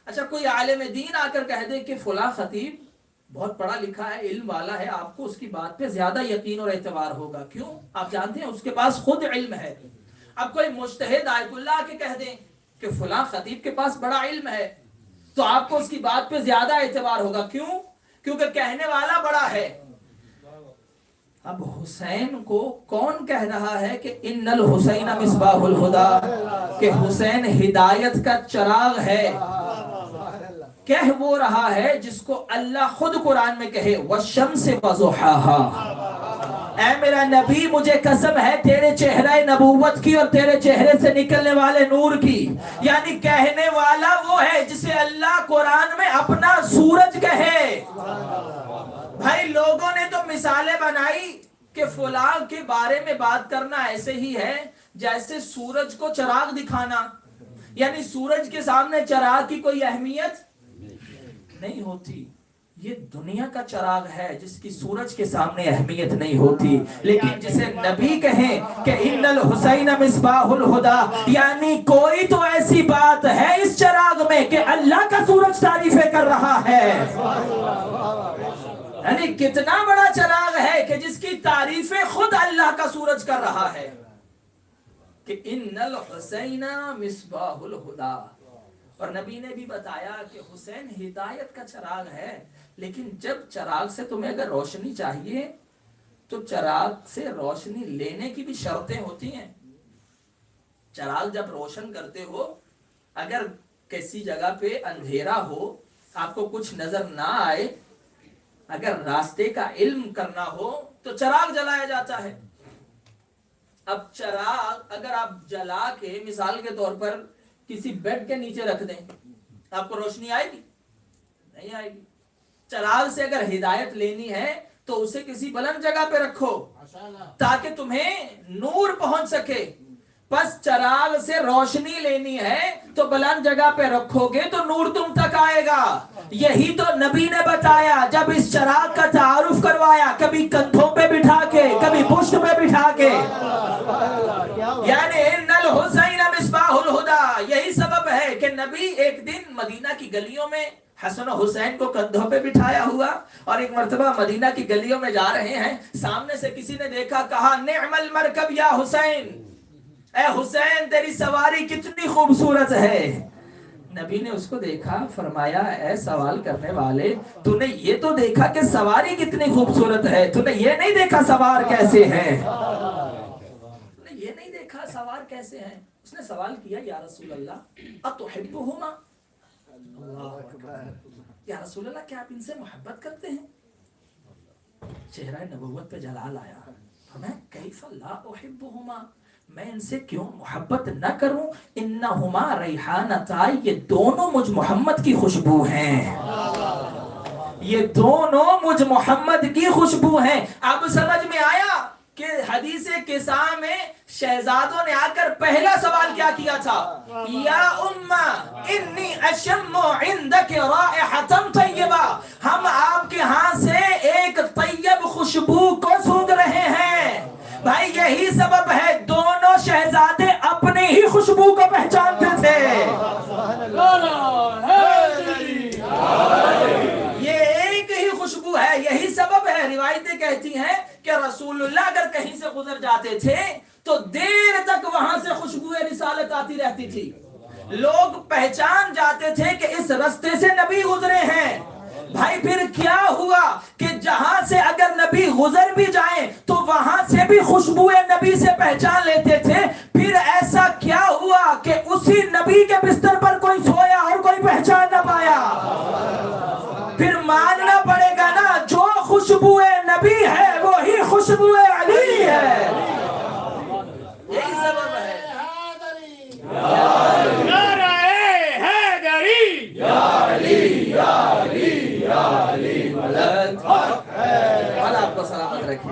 اچھا کوئی عالم دین آ کر کہہ دے کہ فلاں خطیب بہت پڑھا لکھا ہے، علم والا ہے، آپ کو اس کی بات پہ زیادہ یقین اور اعتبار ہوگا۔ کیوں؟ آپ جانتے ہیں اس کے پاس خود علم ہے۔ اب کوئی مجتہد آیت اللہ آ کے کہہ دیں کہ فلاں خطیب کے پاس بڑا علم ہے، تو آپ کو اس کی بات پہ زیادہ اعتبار ہوگا۔ کیوں؟ کیونکہ کہنے والا بڑا ہے۔ اب حسین کو کون کہہ رہا ہے کہ ان الحسین مصباح الہدی، کہ حسین ہدایت کا چراغ ہے، کہہ وہ رہا ہے جس کو اللہ خود قرآن میں کہے والشمس وضحاها، اے میرا نبی مجھے قسم ہے تیرے چہرہ نبوت کی اور تیرے چہرے سے نکلنے والے نور کی، یعنی کہنے والا وہ ہے جسے اللہ قرآن میں اپنا سورج کہے۔ بھائی لوگوں نے تو مثالیں بنائی کہ فلاں کے بارے میں بات کرنا ایسے ہی ہے جیسے سورج کو چراغ دکھانا، یعنی سورج کے سامنے چراغ کی کوئی اہمیت نہیں ہوتی، یہ دنیا کا چراغ ہے جس کی سورج کے سامنے اہمیت نہیں ہوتی۔ لیکن جسے نبی کہیں کہ ان الحسین مصباح الہدی، یعنی کوئی تو ایسی بات ہے اس چراغ میں کہ اللہ کا سورج تعریفیں کر رہا ہے، یعنی کتنا بڑا چراغ ہے کہ جس کی تعریفیں خود اللہ کا سورج کر رہا ہے کہ ان الحسین مصباح الہدی۔ اور نبی نے بھی بتایا کہ حسین ہدایت کا چراغ ہے، لیکن جب چراغ سے تمہیں اگر روشنی چاہیے تو چراغ سے روشنی لینے کی بھی شرطیں ہوتی ہیں۔ چراغ جب روشن کرتے ہو، اگر کسی جگہ پہ اندھیرا ہو، آپ کو کچھ نظر نہ آئے، اگر راستے کا علم کرنا ہو تو چراغ جلایا جاتا ہے۔ اب چراغ اگر آپ جلا کے مثال کے طور پر کسی بیڈ کے نیچے رکھ دیں، آپ کو روشنی آئے گی؟ نہیں آئے گی۔ چراغ سے اگر ہدایت لینی ہے تو اسے کسی بلند جگہ پہ رکھو تاکہ تمہیں نور پہنچ سکے۔ پس چراغ سے روشنی لینی ہے تو بلند جگہ پہ رکھو گے تو نور تم تک آئے گا۔ یہی تو نبی نے بتایا جب اس چراغ کا تعارف کروایا، کبھی کندھوں پہ بٹھا کے، کبھی پشت پہ بٹھا کے، یعنی ان الحسین مصباح الہدی۔ یہی سبب ہے کہ نبی ایک دن مدینہ کی گلیوں میں حسن و حسین کو کندھوں پہ بٹھایا ہوا، اور ایک مرتبہ مدینہ کی گلیوں میں جا رہے ہیں، سامنے سے کسی نے دیکھا، کہا نعم المرکب یا حسین، اے حسین تیری سواری کتنی خوبصورت ہے۔ نبی نے اس کو دیکھا، فرمایا اے سوال کرنے والے، تو نے یہ تو دیکھا کہ سواری کتنی خوبصورت ہے، تو نے یہ نہیں دیکھا سوار کیسے ہیں، تو نے یہ نہیں دیکھا سوار کیسے ہیں۔ اس نے سوال کیا یا رسول اللہ اتحبہما، یا رسول اللہ کیا آپ ان سے محبت کرتے ہیں؟ چہرہ نبوت پہ جلال آیا، فرمایا کیف لا احبہما، میں ان سے کیوں محبت نہ کروں، انہما ریحانتا، یہ دونوں مجھ محمد کی خوشبو ہیں، یہ دونوں مجھ محمد کی خوشبو ہیں۔ اب سمجھ میں آیا کہ حدیث قصہ میں شہزادوں نے آ کر پہلا سوال کیا کیا تھا، یا امہ انی اشم عندک رائحۃ طیبہ، ہم آپ کے ہاں سے ایک طیب خوشبو کو سونگھ رہے ہیں۔ بھائی یہی سبب ہے دونوں شہزادے اپنی ہی خوشبو کو پہچانتے تھے۔ یہ ایک ہی خوشبو ہے، یہی سبب ہے۔ روایتیں کہتی ہیں کہ رسول اللہ اگر کہیں سے گزر جاتے تھے تو دیر تک وہاں سے خوشبو رسالت آتی رہتی تھی، لوگ پہچان جاتے تھے کہ اس رستے سے نبی گزرے ہیں۔ بھائی پھر کیا ہوا کہ جہاں سے اگر نبی گزر بھی جائیں تو وہاں سے بھی خوشبو نبی سے پہچان لیتے تھے، پھر ایسا کیا ہوا کہ اسی نبی کے بستر پر کوئی سویا اور کوئی پہچان نہ پایا؟ پھر ماننا پڑے گا نا، جو خوشبو نبی ہے وہی خوشبو علی ہے. یہی سبب ہے. اللہ آپ کو سلامت رکھے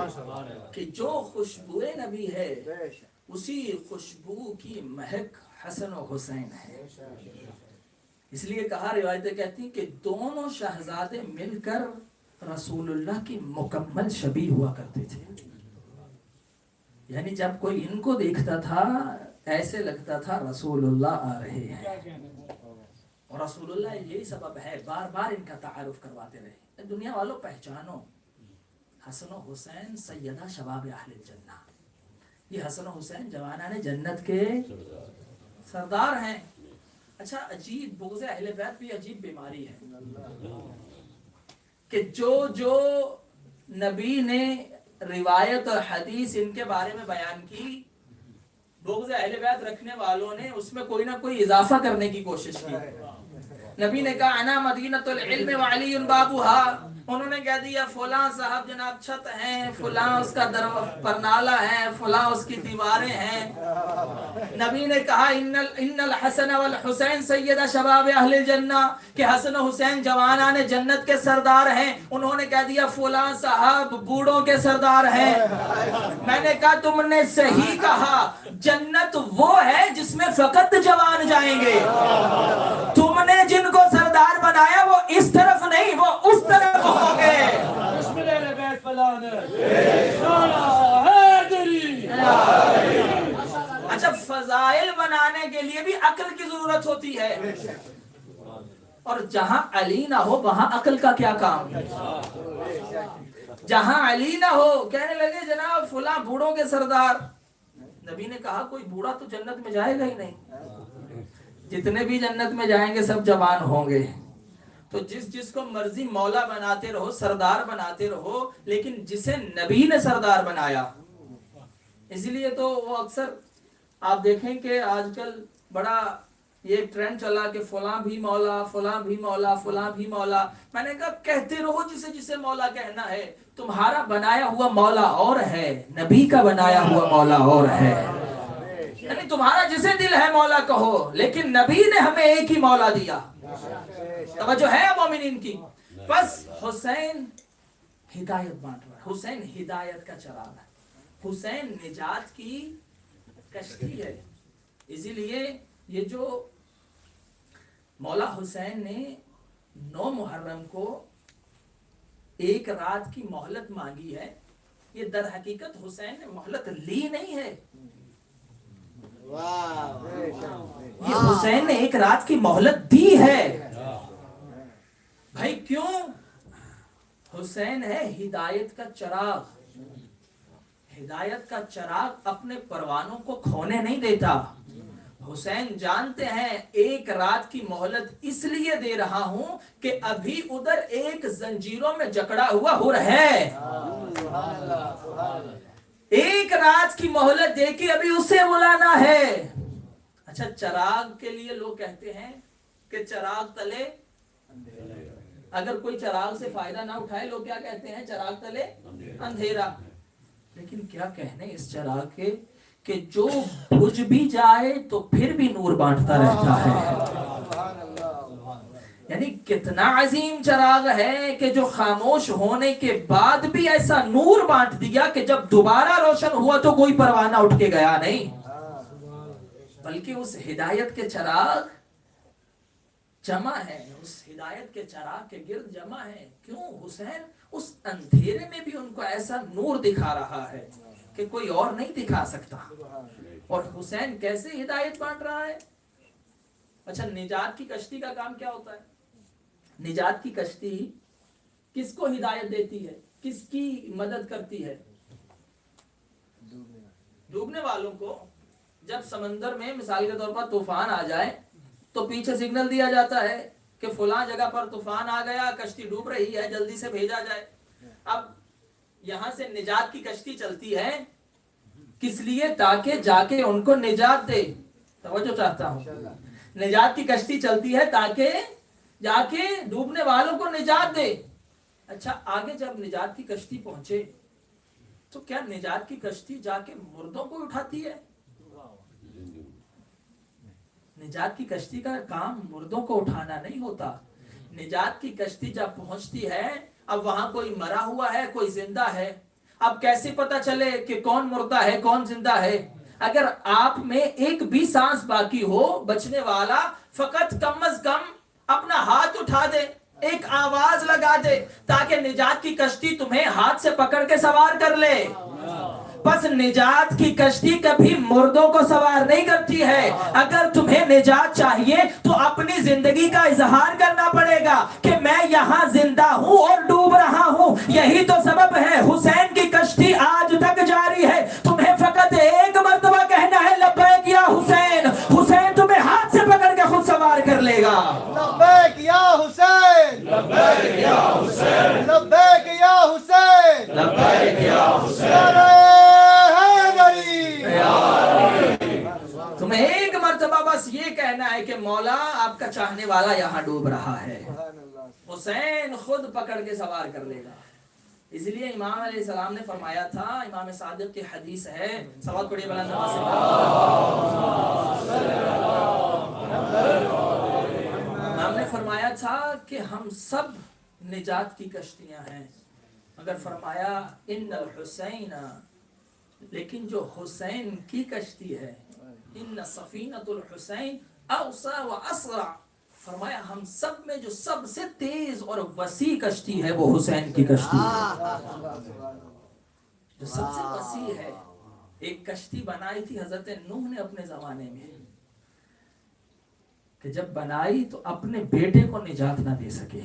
کہ جو خوشبو نبی ہے اسی خوشبو کی مہک حسن و حسین ہے. اس لیے کہا، روایتیں کہتی ہیں کہ دونوں شہزادے مل کر رسول اللہ کی مکمل شبیہ ہوا کرتے تھے. یعنی جب کوئی ان کو دیکھتا تھا ایسے لگتا تھا رسول اللہ آ رہے ہیں. اور رسول اللہ یہی سبب ہے بار بار ان کا تعارف کرواتے رہے. دنیا والوں پہچانو، حسن و حسین سیدہ شباب اہل الجنہ. یہ حسن و حسین جوانان جنت کے سردار ہیں. اچھا، عجیب بغض اہل بیت بھی عجیب بیماری ہے کہ جو نبی نے روایت اور حدیث ان کے بارے میں بیان کی، بغض اہل بیت رکھنے والوں نے اس میں کوئی نہ کوئی اضافہ کرنے کی کوشش کی. نبی نے کہا انا مدینۃ العلم وعلی بابها، انہوں نے کہہ دیا فلاں صاحب جناب چھت ہیں، فلاں اس کا پرنالہ ہے، فلاں اس کی دیواریں ہیں. نبی نے کہا ان الحسن والحسین سید شباب اہل الجنہ، کہ حسن و حسین جوانان جنت کے سردار ہیں. انہوں نے کہہ دیا فلاں صاحب بوڑھوں کے سردار ہیں. میں نے کہا تم نے صحیح کہا، جنت وہ ہے جس میں فقط جوان جائیں گے. تم نے جن کو سردار بنایا وہ اس طرف نہیں، وہ اس طرف ہوں گے. اچھا، فضائل بنانے کے لیے بھی عقل کی ضرورت ہوتی ہے، اور جہاں علی نہ ہو وہاں عقل کا کیا کام؟ جہاں علی نہ ہو، کہنے لگے جناب فلاں بوڑھوں کے سردار. نبی نے کہا کوئی بوڑھا تو جنت میں جائے گا ہی نہیں، جتنے بھی جنت میں جائیں گے سب جوان ہوں گے. تو جس کو مرضی مولا بناتے رہو، سردار بناتے رہو، لیکن جسے نبی نے سردار بنایا. اسی لیے تو وہ اکثر آپ دیکھیں کہ آج کل بڑا یہ ٹرینڈ چلا کہ فلاں بھی مولا، فلاں بھی مولا، فلاں بھی مولا. میں نے کہا کہتے رہو جسے مولا کہنا ہے. تمہارا بنایا ہوا مولا اور ہے، نبی کا بنایا ہوا مولا اور ہے. یعنی تمہارا جسے دل ہے مولا کہو، لیکن نبی نے ہمیں ایک ہی مولا دیا. توجہ ہے مومنین کی. بس حسین ہدایت بانٹ رہا ہے، حسین ہدایت کا چراغ ہے، حسین نجات کی کشتی ہے. اسی لیے یہ جو مولا حسین نے 9 محرم کو ایک رات کی مہلت مانگی ہے، یہ در حقیقت حسین نے مہلت لی نہیں ہے. یہ حسین نے ایک رات کی مہلت دی ہے. بھائی کیوں؟ حسین ہے ہدایت کا چراغ. ہدایت کا چراغ اپنے پروانوں کو کھونے نہیں دیتا. حسین جانتے ہیں ایک رات کی مہلت اس لیے دے رہا ہوں کہ ابھی ادھر ایک زنجیروں میں جکڑا ہوا حر ہے. ایک رات کی مہلت دے کے ابھی اسے بلانا ہے. اچھا، چراغ کے لیے لوگ کہتے ہیں کہ چراغ تلے، اگر کوئی چراغ سے فائدہ نہ اٹھائے لوگ کیا کہتے ہیں؟ چراغ تلے اندھیرا. لیکن کیا کہنے اس چراغ کے کہ جو بجھ بھی جائے تو پھر بھی نور بانٹتا رہتا ہے. یعنی کتنا عظیم چراغ ہے کہ جو خاموش ہونے کے بعد بھی ایسا نور بانٹ دیا کہ جب دوبارہ روشن ہوا تو کوئی پروانہ اٹھ کے گیا نہیں، بلکہ اس ہدایت کے چراغ جمع ہے، اس ہدایت کے چراغ کے گرد جمع ہے. کیوں؟ حسین اس اندھیرے میں بھی ان کو ایسا نور دکھا رہا ہے کہ کوئی اور نہیں دکھا سکتا. اور حسین کیسے ہدایت بانٹ رہا ہے؟ اچھا، نجات کی کشتی کا کام کیا ہوتا ہے؟ نجات کی کشتی کس کو ہدایت دیتی ہے، کس کی مدد کرتی ہے؟ ڈوبنے والوں کو. جب سمندر میں مثال کے طور پر طوفان آ جائے تو پیچھے سگنل دیا جاتا ہے کہ فلاں جگہ پر طوفان آ گیا، کشتی ڈوب رہی ہے، جلدی سے بھیجا جائے. اب یہاں سے نجات کی کشتی چلتی ہے کس لیے؟ تاکہ جا کے ان کو نجات دے. توجہ چاہتا ہوں. نجات کی کشتی چلتی ہے تاکہ جا کے ڈوبنے والوں کو نجات دے. اچھا آگے جب نجات کی کشتی پہنچے تو کیا نجات کی کشتی جا کے مردوں کو اٹھاتی ہے؟ نجات کی کشتی کا کام مردوں کو اٹھانا نہیں ہوتا. نجات کی کشتی جب پہنچتی ہے، اب وہاں کوئی مرا ہوا ہے، کوئی زندہ ہے. اب کیسے پتا چلے کہ کون مردہ ہے کون زندہ ہے؟ اگر آپ میں ایک بھی سانس باقی ہو بچنے والا، فقط کم از کم اپنا ہاتھ اٹھا دے، ایک آواز لگا دے، تاکہ نجات کی کشتی تمہیں ہاتھ سے پکڑ کے سوار کر لے. بس نجات کی کشتی کبھی مردوں کو سوار نہیں کرتی ہے. اگر تمہیں نجات چاہیے تو اپنی زندگی کا اظہار کرنا پڑے گا کہ میں یہاں زندہ ہوں اور ڈوب رہا ہوں. یہی تو سبب ہے حسین کی کشتی آج تک جاری ہے. تمہیں فقط ایک مرتبہ کہنا ہے لبیک یا حسین. حسین تمہیں ہاتھ سے پکڑ کے خود سوار کر لے گا. لبیک یا حسین، لبیک یا حسین، لبیک یا حسین، لبیک یا حسین. تمہیں ایک مرتبہ بس یہ کہنا ہے کہ مولا آپ کا چاہنے والا یہاں ڈوب رہا ہے. حسین خود پکڑ کے سوار کر لے گا. اس لیے امام علیہ السلام نے فرمایا تھا، امام صادق کی حدیث ہے، صلوات پڑھیے بلند آواز سے. امام نے فرمایا تھا کہ ہم سب نجات کی کشتیاں ہیں، مگر فرمایا ان الحسین، لیکن جو حسین کی کشتی ہے، ان سفینۃ الحسین اوسع و اسرع، فرمایا ہم سب میں جو سب سے تیز اور وسیع کشتی ہے وہ حسین کی کشتی ہے، جو سب سے وسیع ہے. ایک کشتی بنائی تھی حضرت نوح نے اپنے زمانے میں، کہ جب بنائی تو اپنے بیٹے کو نجات نہ دے سکے.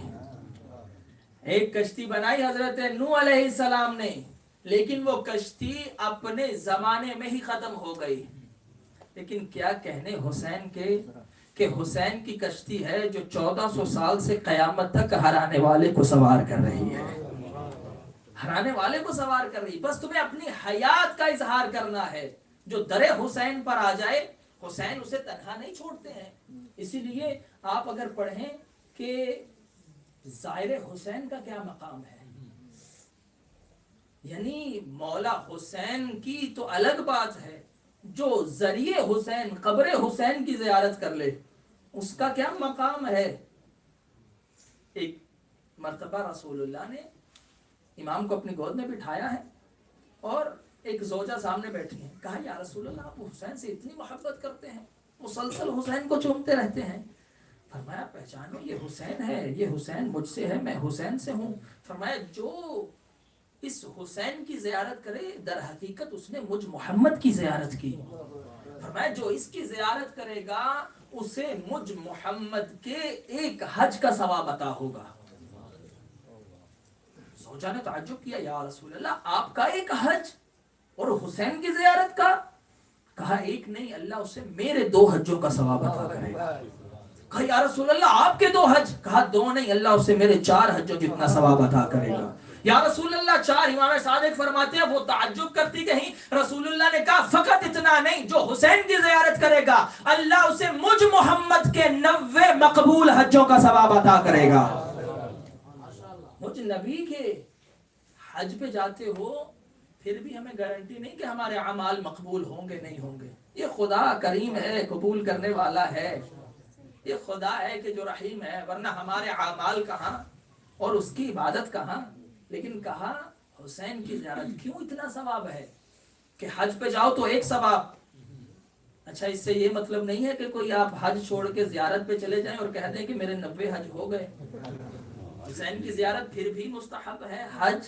ایک کشتی بنائی حضرت نوح علیہ السلام نے، لیکن وہ کشتی اپنے زمانے میں ہی ختم ہو گئی. لیکن کیا کہنے حسین کے، کہ حسین کی کشتی ہے جو 1400 سال سے قیامت تک ہرانے والے کو سوار کر رہی ہے، ہرانے والے کو سوار کر رہی. بس تمہیں اپنی حیات کا اظہار کرنا ہے. جو در حسین پر آ جائے حسین اسے تنہا نہیں چھوڑتے ہیں. اسی لیے آپ اگر پڑھیں کہ زائر حسین کا کیا مقام ہے، یعنی مولا حسین کی تو الگ بات ہے، جو ذریعے حسین قبر حسین کی زیارت کر لے اس کا کیا مقام ہے. ایک مرتبہ رسول اللہ نے امام کو اپنی گود میں بٹھایا ہے اور ایک زوجہ سامنے بیٹھی ہیں. کہا یا رسول اللہ آپ حسین سے اتنی محبت کرتے ہیں، مسلسل حسین کو چومتے رہتے ہیں. فرمایا پہچانو یہ حسین ہے، یہ حسین مجھ سے ہے، میں حسین سے ہوں. فرمایا جو اس حسین کی زیارت کرے در حقیقت اس نے مجھ محمد کی زیارت کی. فرمایا جو اس کی زیارت کرے گا اسے مجھ محمد کے ایک حج کا ثواب عطا ہوگا. زوجہ نے تعجب کیا، یا رسول اللہ آپ کا ایک حج اور حسین کی زیارت کا؟ کہا ایک نہیں، اللہ اسے میرے 2 حجوں کا ثواب عطا کرے گا. کہا یا رسول اللہ آپ کے 2 حج؟ کہا 2 نہیں، اللہ اسے میرے 4 حجوں جتنا ثواب عطا کرے گا. یا رسول اللہ 4؟ امام صادق فرماتے ہیں وہ تعجب کرتی کہیں رسول اللہ نے کہا فقط اتنا نہیں، جو حسین کی زیارت کرے گا اللہ اسے مجھ محمد کے 90 مقبول حجوں کا ثواب عطا کرے گا. مجھ نبی کے حج پہ جاتے ہو پھر بھی ہمیں گارنٹی نہیں کہ ہمارے اعمال مقبول ہوں گے نہیں ہوں گے. یہ خدا کریم ہے، قبول کرنے والا ہے. یہ خدا ہے کہ جو رحیم ہے، ورنہ ہمارے اعمال کہاں اور اس کی عبادت کہاں. لیکن کہا حسین کی زیارت کیوں اتنا ثواب ہے کہ حج پہ جاؤ تو ایک ثواب. اچھا اس سے یہ مطلب نہیں ہے کہ کوئی آپ حج چھوڑ کے زیارت پہ چلے جائیں اور کہہ دیں کہ میرے 90 حج ہو گئے. حسین کی زیارت پھر بھی مستحب ہے. حج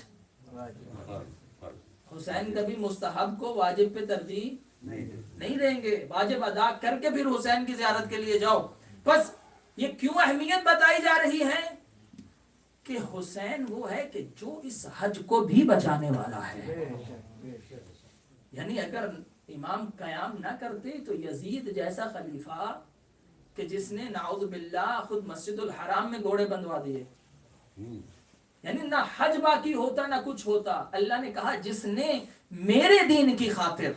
حسین کبھی مستحب کو واجب پہ ترجیح نہیں دیں گے، واجب ادا کر کے پھر حسین کی زیارت کے لیے جاؤ. بس یہ کیوں اہمیت بتائی جا رہی ہے کہ حسین وہ ہے کہ جو اس حج کو بھی بچانے والا ہے. یعنی اگر امام قیام نہ کرتے تو یزید جیسا خلیفہ کہ جس نے نعوذ باللہ خود مسجد الحرام میں گھوڑے بندوا دیے، یعنی نہ حج باقی ہوتا نہ کچھ ہوتا. اللہ نے کہا جس نے میرے دین کی خاطر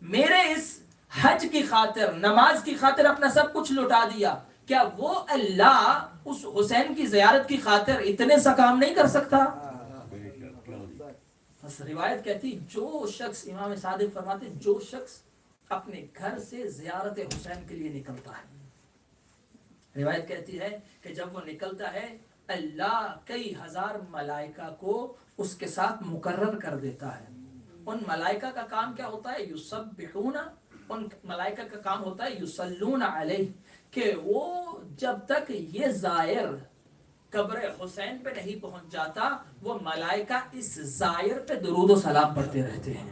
میرے اس حج کی خاطر، نماز کی خاطر اپنا سب کچھ لٹا دیا، کیا وہ اللہ اس حسین کی زیارت کی خاطر اتنے سا کام نہیں کر سکتا؟ بس روایت کہتی جو شخص، امام صادق فرماتے جو شخص اپنے گھر سے زیارت حسین کے لیے نکلتا ہے، روایت کہتی ہے کہ جب وہ نکلتا ہے اللہ کئی ہزار ملائکہ کو اس کے ساتھ مقرر کر دیتا ہے۔ ان ملائکہ کا کام کیا ہوتا ہے؟ یسبحون، ان ملائکہ کا کام ہوتا ہے یصلون علیہ، کہ وہ جب تک یہ زائر قبر حسین پہ نہیں پہنچ جاتا وہ ملائکہ اس زائر پہ درود و سلام پڑھتے رہتے ہیں۔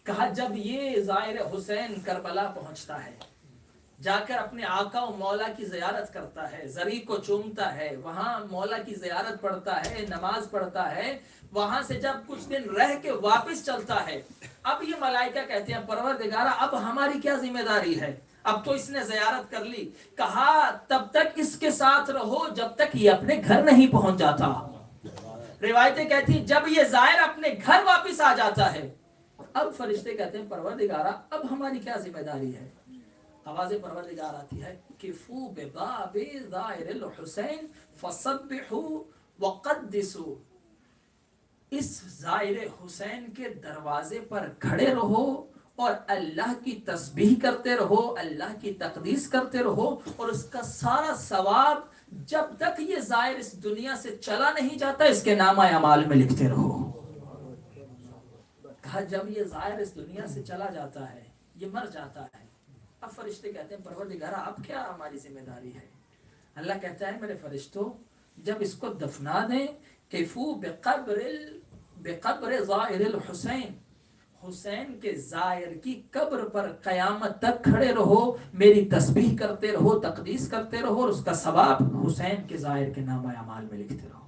کہا جب یہ زائر حسین کربلا پہنچتا ہے، جا کر اپنے آقا و مولا کی زیارت کرتا ہے، زری کو چومتا ہے، وہاں مولا کی زیارت پڑھتا ہے، نماز پڑھتا ہے، وہاں سے جب کچھ دن رہ کے واپس چلتا ہے، اب یہ ملائکہ کہتے ہیں پروردگارہ اب ہماری کیا ذمہ داری ہے؟ اب تو اس نے زیارت کر لی، کہا تب تک اس کے ساتھ رہو جب تک یہ اپنے گھر نہیں پہنچ جاتا۔ روایتیں کہتی جب یہ زائر اپنے گھر واپس آ جاتا ہے، اب فرشتے کہتے ہیں پروردگارہ اب ہماری کیا ذمہ داری ہے؟ آواز پروردگار آتی ہے کفو بباب زائر الحسین فسبحوا وقدسوا، اس زائر حسین کے دروازے پر کھڑے رہو اور اللہ کی تسبیح کرتے رہو، اللہ کی تقدیس کرتے رہو، اور اس کا سارا ثواب جب تک یہ زائر اس دنیا سے چلا نہیں جاتا اس کے نامہ اعمال میں لکھتے رہو۔ کہا جب یہ زائر اس دنیا سے چلا جاتا ہے، یہ مر جاتا ہے، اب فرشتے کہتے ہیں پروردگارہ اب کیا ہماری ذمہ داری ہے؟ اللہ کہتا ہے میرے فرشتوں جب اس کو دفنا دیں، کفو بقبر زائر الحسین، حسین کے زائر کی قبر پر قیامت تک کھڑے رہو، میری تسبیح کرتے رہو، تقدیس کرتے رہو، اور اس کا ثواب حسین کے زائر کے نامہ اعمال میں لکھتے رہو۔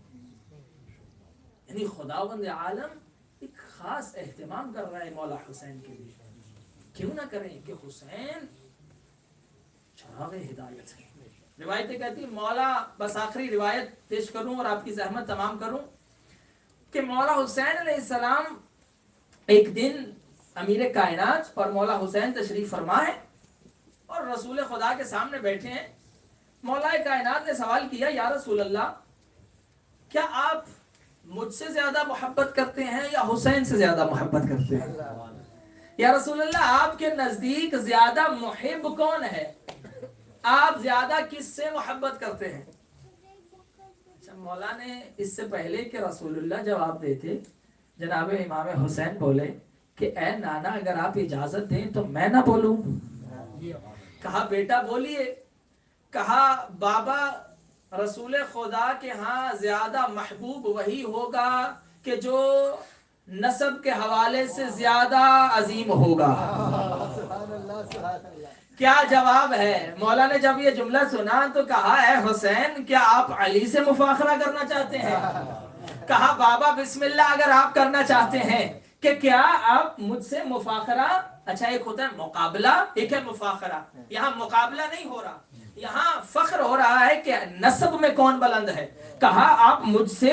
یعنی خداوند عالم ایک خاص اہتمام کر رہا ہے مولا حسین کے لیے، کیوں نہ کریں کہ حسین چراغ ہدایت ہے۔ روایتیں کہتی مولا، بس آخری روایت پیش کروں اور آپ کی زحمت تمام کروں، کہ مولا حسین علیہ السلام ایک دن امیر کائنات اور مولا حسین تشریف فرما ہے اور رسول خدا کے سامنے بیٹھے ہیں۔ مولا کائنات نے سوال کیا یا رسول اللہ کیا آپ مجھ سے زیادہ محبت کرتے ہیں یا حسین سے زیادہ محبت کرتے ہیں؟ یا رسول اللہ آپ کے نزدیک زیادہ محب کون ہے؟ آپ زیادہ کس سے محبت کرتے ہیں؟ اچھا، مولا نے اس سے پہلے کہ رسول اللہ جواب دیتے جناب امام حسین بولے کہ اے نانا اگر آپ اجازت دیں تو میں نہ بولوں؟ کہا بیٹا بولیے۔ کہا بابا رسول خدا کے ہاں زیادہ محبوب وہی ہوگا کہ جو نسب کے حوالے سے زیادہ عظیم ہوگا۔ کیا جواب ہے؟ مولا نے جب یہ جملہ سنا تو کہا اے حسین کیا آپ علی سے مفاخرہ کرنا چاہتے ہیں؟ کہا بابا بسم اللہ اگر آپ کرنا چاہتے ہیں کہ کیا آپ مجھ سے مفاخرہ، اچھا ایک ہوتا ہے مقابلہ ایک ہے مفاخرہ، یہاں مقابلہ نہیں ہو رہا، یہاں فخر ہو رہا ہے کہ نسب میں کون بلند ہے۔ کہا آپ مجھ سے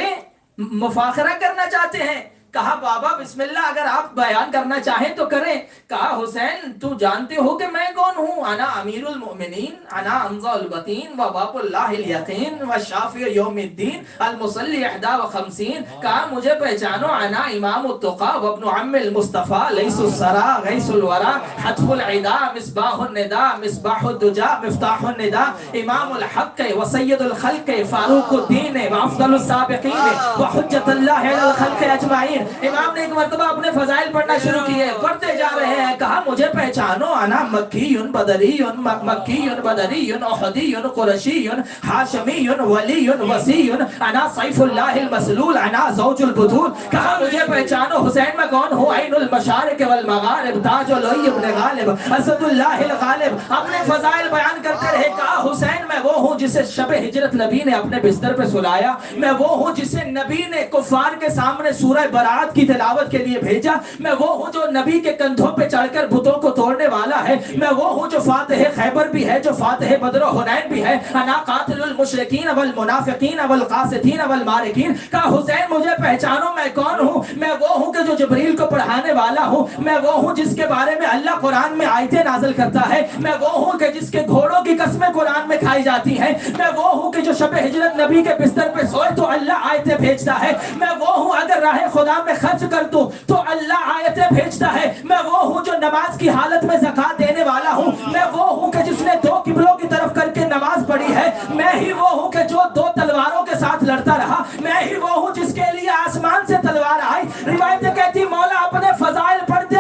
مفاخرہ کرنا چاہتے ہیں؟ کہا بابا بسم اللہ اگر آپ بیان کرنا چاہیں تو کریں۔ کہا حسین تو جانتے ہو کہ میں کون ہوں؟ انا امیر المؤمنین، انا انزا البطین و باب اللہ الیقین و شافع یوم الدین المصلی 51۔ کہا مجھے پہچانو، انا امام التقا و ابن عم المصطفیٰ لیس السرا غیث الورا حتف العدا مصباح الندا مصباح الدجا مفتاح الندا امام الحق و سید الخلق فاروق الدین و افضل السابقین و حجت اللہ علی الخلق اجمعین۔ امام نے ایک مرتبہ اپنے فضائل پڑھنا شروع کیے، پڑھتے جا رہے ہیں۔ کہا مجھے پہچانو، انا مکی بدری مکی بدری احدی قرشی ہاشمی ولی وسیع انا سیف اللہ المسلول انا زوج البطول۔ کہا مجھے پہچانو حسین میں کون ہوں؟ عین المشارق والمغارب تاج لؤی ابن غالب اسد اللہ الغالب۔ اپنے فضائل بیان کرتے رہے۔ کہا حسین میں وہ ہوں ہوں جسے شب ہجرت نبی نے اپنے بستر پہ سلایا، میں وہ ہوں جسے نبی نے کفار کے سامنے سورہ برات کی تلاوت کے لیے بھیجا، میں وہ ہوں جو نبی کے کندھوں پہ چڑھ کر بتوں کو توڑنے والا ہے، میں وہ ہوں جو فاتح خیبر بھی ہے، جو فاتح بدر و حنین بھی ہے، انا قاتل المشرکین والمنافقین والقاسطین والمارکین، کہا حسین مجھے پہچانو میں کون ہوں، میں وہ ہوں کہ جو جبریل کو پڑھانے والا ہوں، میں وہ ہوں جس کے بارے میں اللہ قرآن میں آیتیں نازل کرتا ہے، میں وہ ہوں کہ جس کے گھوڑوں کی قسمیں قرآن میں کھائی جاتی ہیں، میں وہ ہوں کہ جو شب ہجرت نبی کے بستر پہ سوئے تو اللہ آیتیں بھیجتا ہے، میں وہ ہوں اگر راہ خدا میں خرچ کر دوں تو اللہ آیتیں بھیجتا ہے، میں وہ ہوں جو نماز کی حالت میں زکوٰۃ دینے والا ہوں، میں وہ ہوں کہ جس نے دو قبلوں کی طرف کر کے نماز پڑھی ہے، میں ہی وہ ہوں کہ جو دو تلواروں کے ساتھ لڑتا رہا، میں ہی وہ ہوں جس کے لیے آسمان سے تلوار آئی۔ روایتیں کہتی مولا اپنے فضائل پڑھتے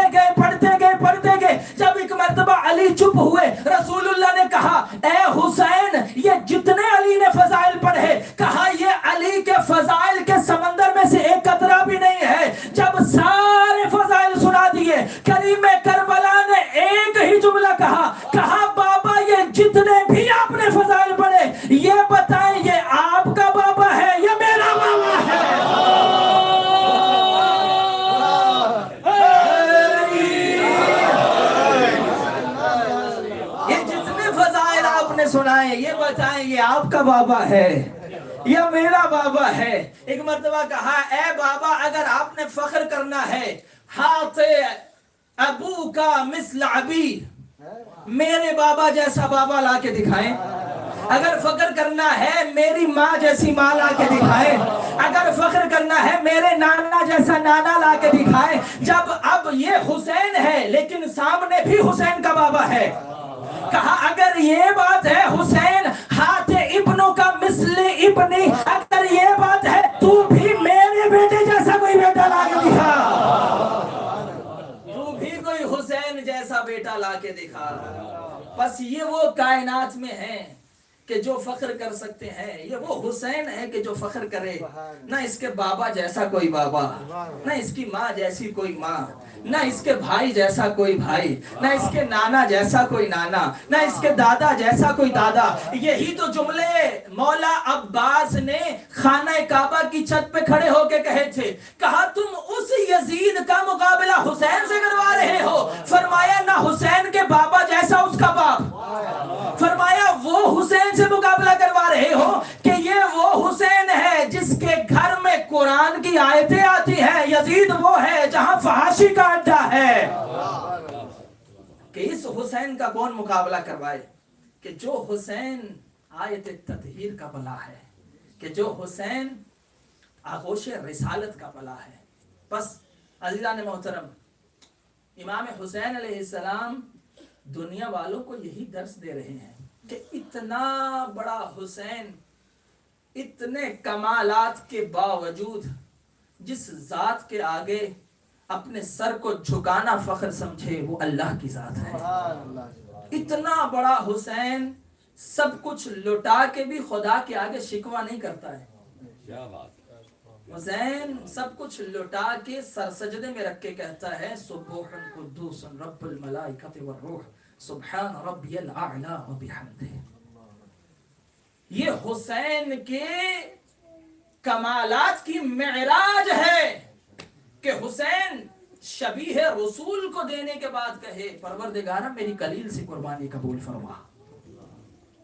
گئے، جب ایک مرتبہ علی چپ ہوئے، رسول اللہ نے کہا اے حسین یہ جتنے علی نے فضائل پڑھے، کہا یہ علی کے فضائل کے سمندر میں سے ایک قطرہ بھی نہیں ہے۔ جب سارے فضائل سنا دیے، کریم کربلا نے ایک ہی جملہ کہا بابا یہ جتنے بھی آپ نے فضائل پڑھے یہ بتائیں یہ آپ کا بابا ہے یا میرا بابا ہے؟ یہ جتنے فضائل آپ نے سنائے یہ بتائیں یہ آپ کا بابا ہے یا میرا بابا ہے؟ ایک مرتبہ کہا اے بابا اگر آپ نے فخر کرنا ہے ہاتھ ابو کا مثل ابی، میرے بابا جیسا بابا لا کے دکھائیں، اگر فخر کرنا ہے میری ماں جیسی ماں لا کے دکھائیں، اگر فخر کرنا ہے میرے نانا جیسا نانا لا کے دکھائیں۔ جب اب یہ حسین ہے لیکن سامنے بھی حسین کا بابا ہے، کہا اگر یہ بات ہے حسین ہاتھ ابنوں کا مثل ابنی، اگر یہ بات ہے تو بھی میرے بیٹے جیسا کوئی بیٹا لا کے دکھا، تو بھی کوئی حسین جیسا بیٹا لا کے دکھا۔ بس یہ وہ کائنات میں ہیں کہ جو فخر کر سکتے ہیں، یہ وہ حسین ہے کہ جو فخر کرے، نہ اس کے بابا جیسا کوئی بابا، نہ اس کی ماں جیسی کوئی ماں، نہ اس کے بھائی جیسا کوئی بھائی، نہ اس کے نانا جیسا کوئی نانا، نہ اس کے دادا جیسا کوئی دادا۔ یہی تو جملے مولا عباس نے خانہ کعبہ کی چھت پہ کھڑے ہو کے کہے تھے، کہا تم اس یزید کا مقابلہ حسین سے کروا رہے ہو، فرمایا نہ حسین کے بابا جیسا اس کا باپ، فرمایا وہ حسین سے مقابلہ کروا رہے ہو کہ یہ وہ حسین ہے جس کے گھر میں قرآن کی آیتیں آتی ہیں، یزید وہ ہے جہاں فحاشی کا اڈا ہے۔ کہ اس حسین کا کون مقابلہ کروائے کہ جو حسین آیت تطہیر کا بلا ہے، کہ جو حسین آغوش رسالت کا بلا ہے۔ بس عزیزان محترم، امام حسین علیہ السلام دنیا والوں کو یہی درس دے رہے ہیں کہ اتنا بڑا حسین اتنے کمالات کے باوجود جس ذات کے آگے اپنے سر کو جھکانا فخر سمجھے وہ اللہ کی ذات ہے۔ اتنا بڑا حسین سب کچھ لٹا کے بھی خدا کے آگے شکوہ نہیں کرتا ہے۔ حسین سب کچھ لٹا کے سر سجدے میں رکھ کے کہتا ہے سبوح قدوس رب الملائکۃ والروح سبحان ربی الاعلی وبحمدہ۔ یہ حسین کے کمالات کی معراج ہے کہ حسین شبیہ رسول کو دینے کے بعد کہے پروردگارہ میری کلیل سے قربانی قبول فرما۔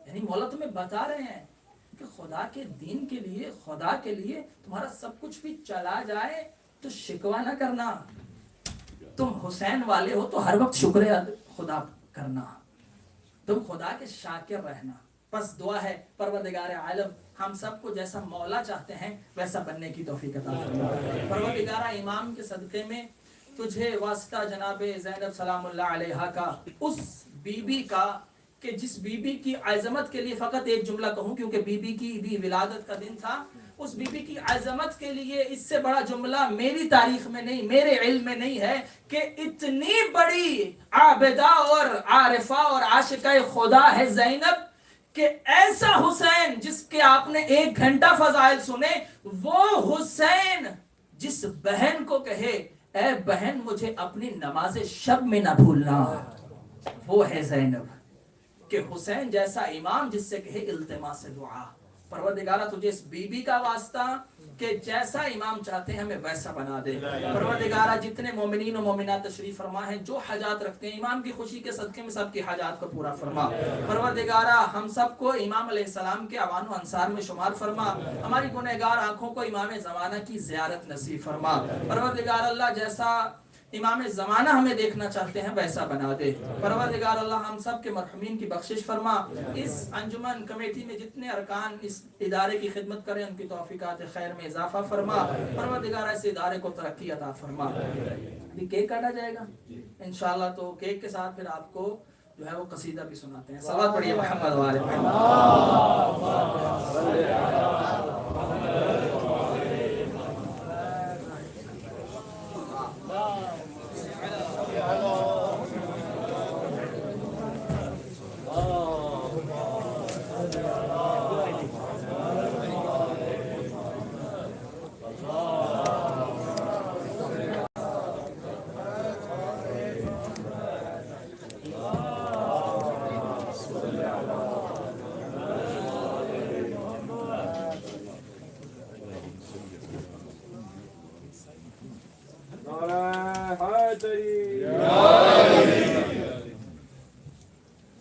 یعنی مولا تمہیں بتا رہے ہیں کہ خدا کے دین کے لیے، خدا کے لیے تمہارا سب کچھ بھی چلا جائے تو شکوہ نہ کرنا، تم حسین والے ہو تو ہر وقت شکر خدا کرنا، تم خدا کے شاکر رہنا۔ بس دعا ہے پروردگار عالم ہم سب کو جیسا مولا چاہتے ہیں ویسا بننے کی توفیق عطا فرمائے۔ پروردگار امام کے صدقے میں تجھے واسطہ جناب زینب سلام اللہ علیہا کا، اس بی بی کا کہ جس بی بی کی عظمت کے لیے فقط ایک جملہ کہوں کیونکہ بی بی کی بھی ولادت کا دن تھا، اس بی بی کی عظمت کے لیے اس سے بڑا جملہ میری تاریخ میں نہیں، میرے علم میں نہیں ہے کہ اتنی بڑی عابدہ اور عارفہ اور عاشقہ خدا ہے زینب کہ ایسا حسین جس کے آپ نے 1 گھنٹہ فضائل سنے، وہ حسین جس بہن کو کہے اے بہن مجھے اپنی نماز شب میں نہ بھولنا، وہ ہے زینب۔ کہ حسین جیسا امام جس سے کہے التماس سے دعا، پروردگارہ تجھے اس بی بی کا واسطہ کہ جیسا امام چاہتے ہیں ہمیں ویسا بنا دے۔ پروردگارہ جتنے مومنین و مومنات تشریف فرما ہیں جو حاجات رکھتے ہیں امام کی خوشی کے صدقے میں سب کی حاجات کو پورا فرما۔ پروردگارہ ہم سب کو امام علیہ السلام کے اوان و انصار میں شمار فرما، ہماری گنہگار آنکھوں کو امام زمانہ کی زیارت نصیب فرما۔ پروردگار اللہ جیسا امام زمانہ ہمیں دیکھنا چاہتے ہیں ویسا بنا دے۔ پروردگار اللہ ہم سب کے مرحومین کی بخشش فرما۔ اس انجمن کمیٹی میں جتنے ارکان اس ادارے کی خدمت کریں ان کی توفیقات خیر میں اضافہ فرما۔ پروردگار اس ادارے کو ترقی عطا فرما۔ ابھی کیک کاٹا جائے گا انشاءاللہ، تو کیک کے ساتھ پھر آپ کو جو ہے وہ قصیدہ بھی سناتے ہیں۔ صلوات پڑھیے محمد والے محمد۔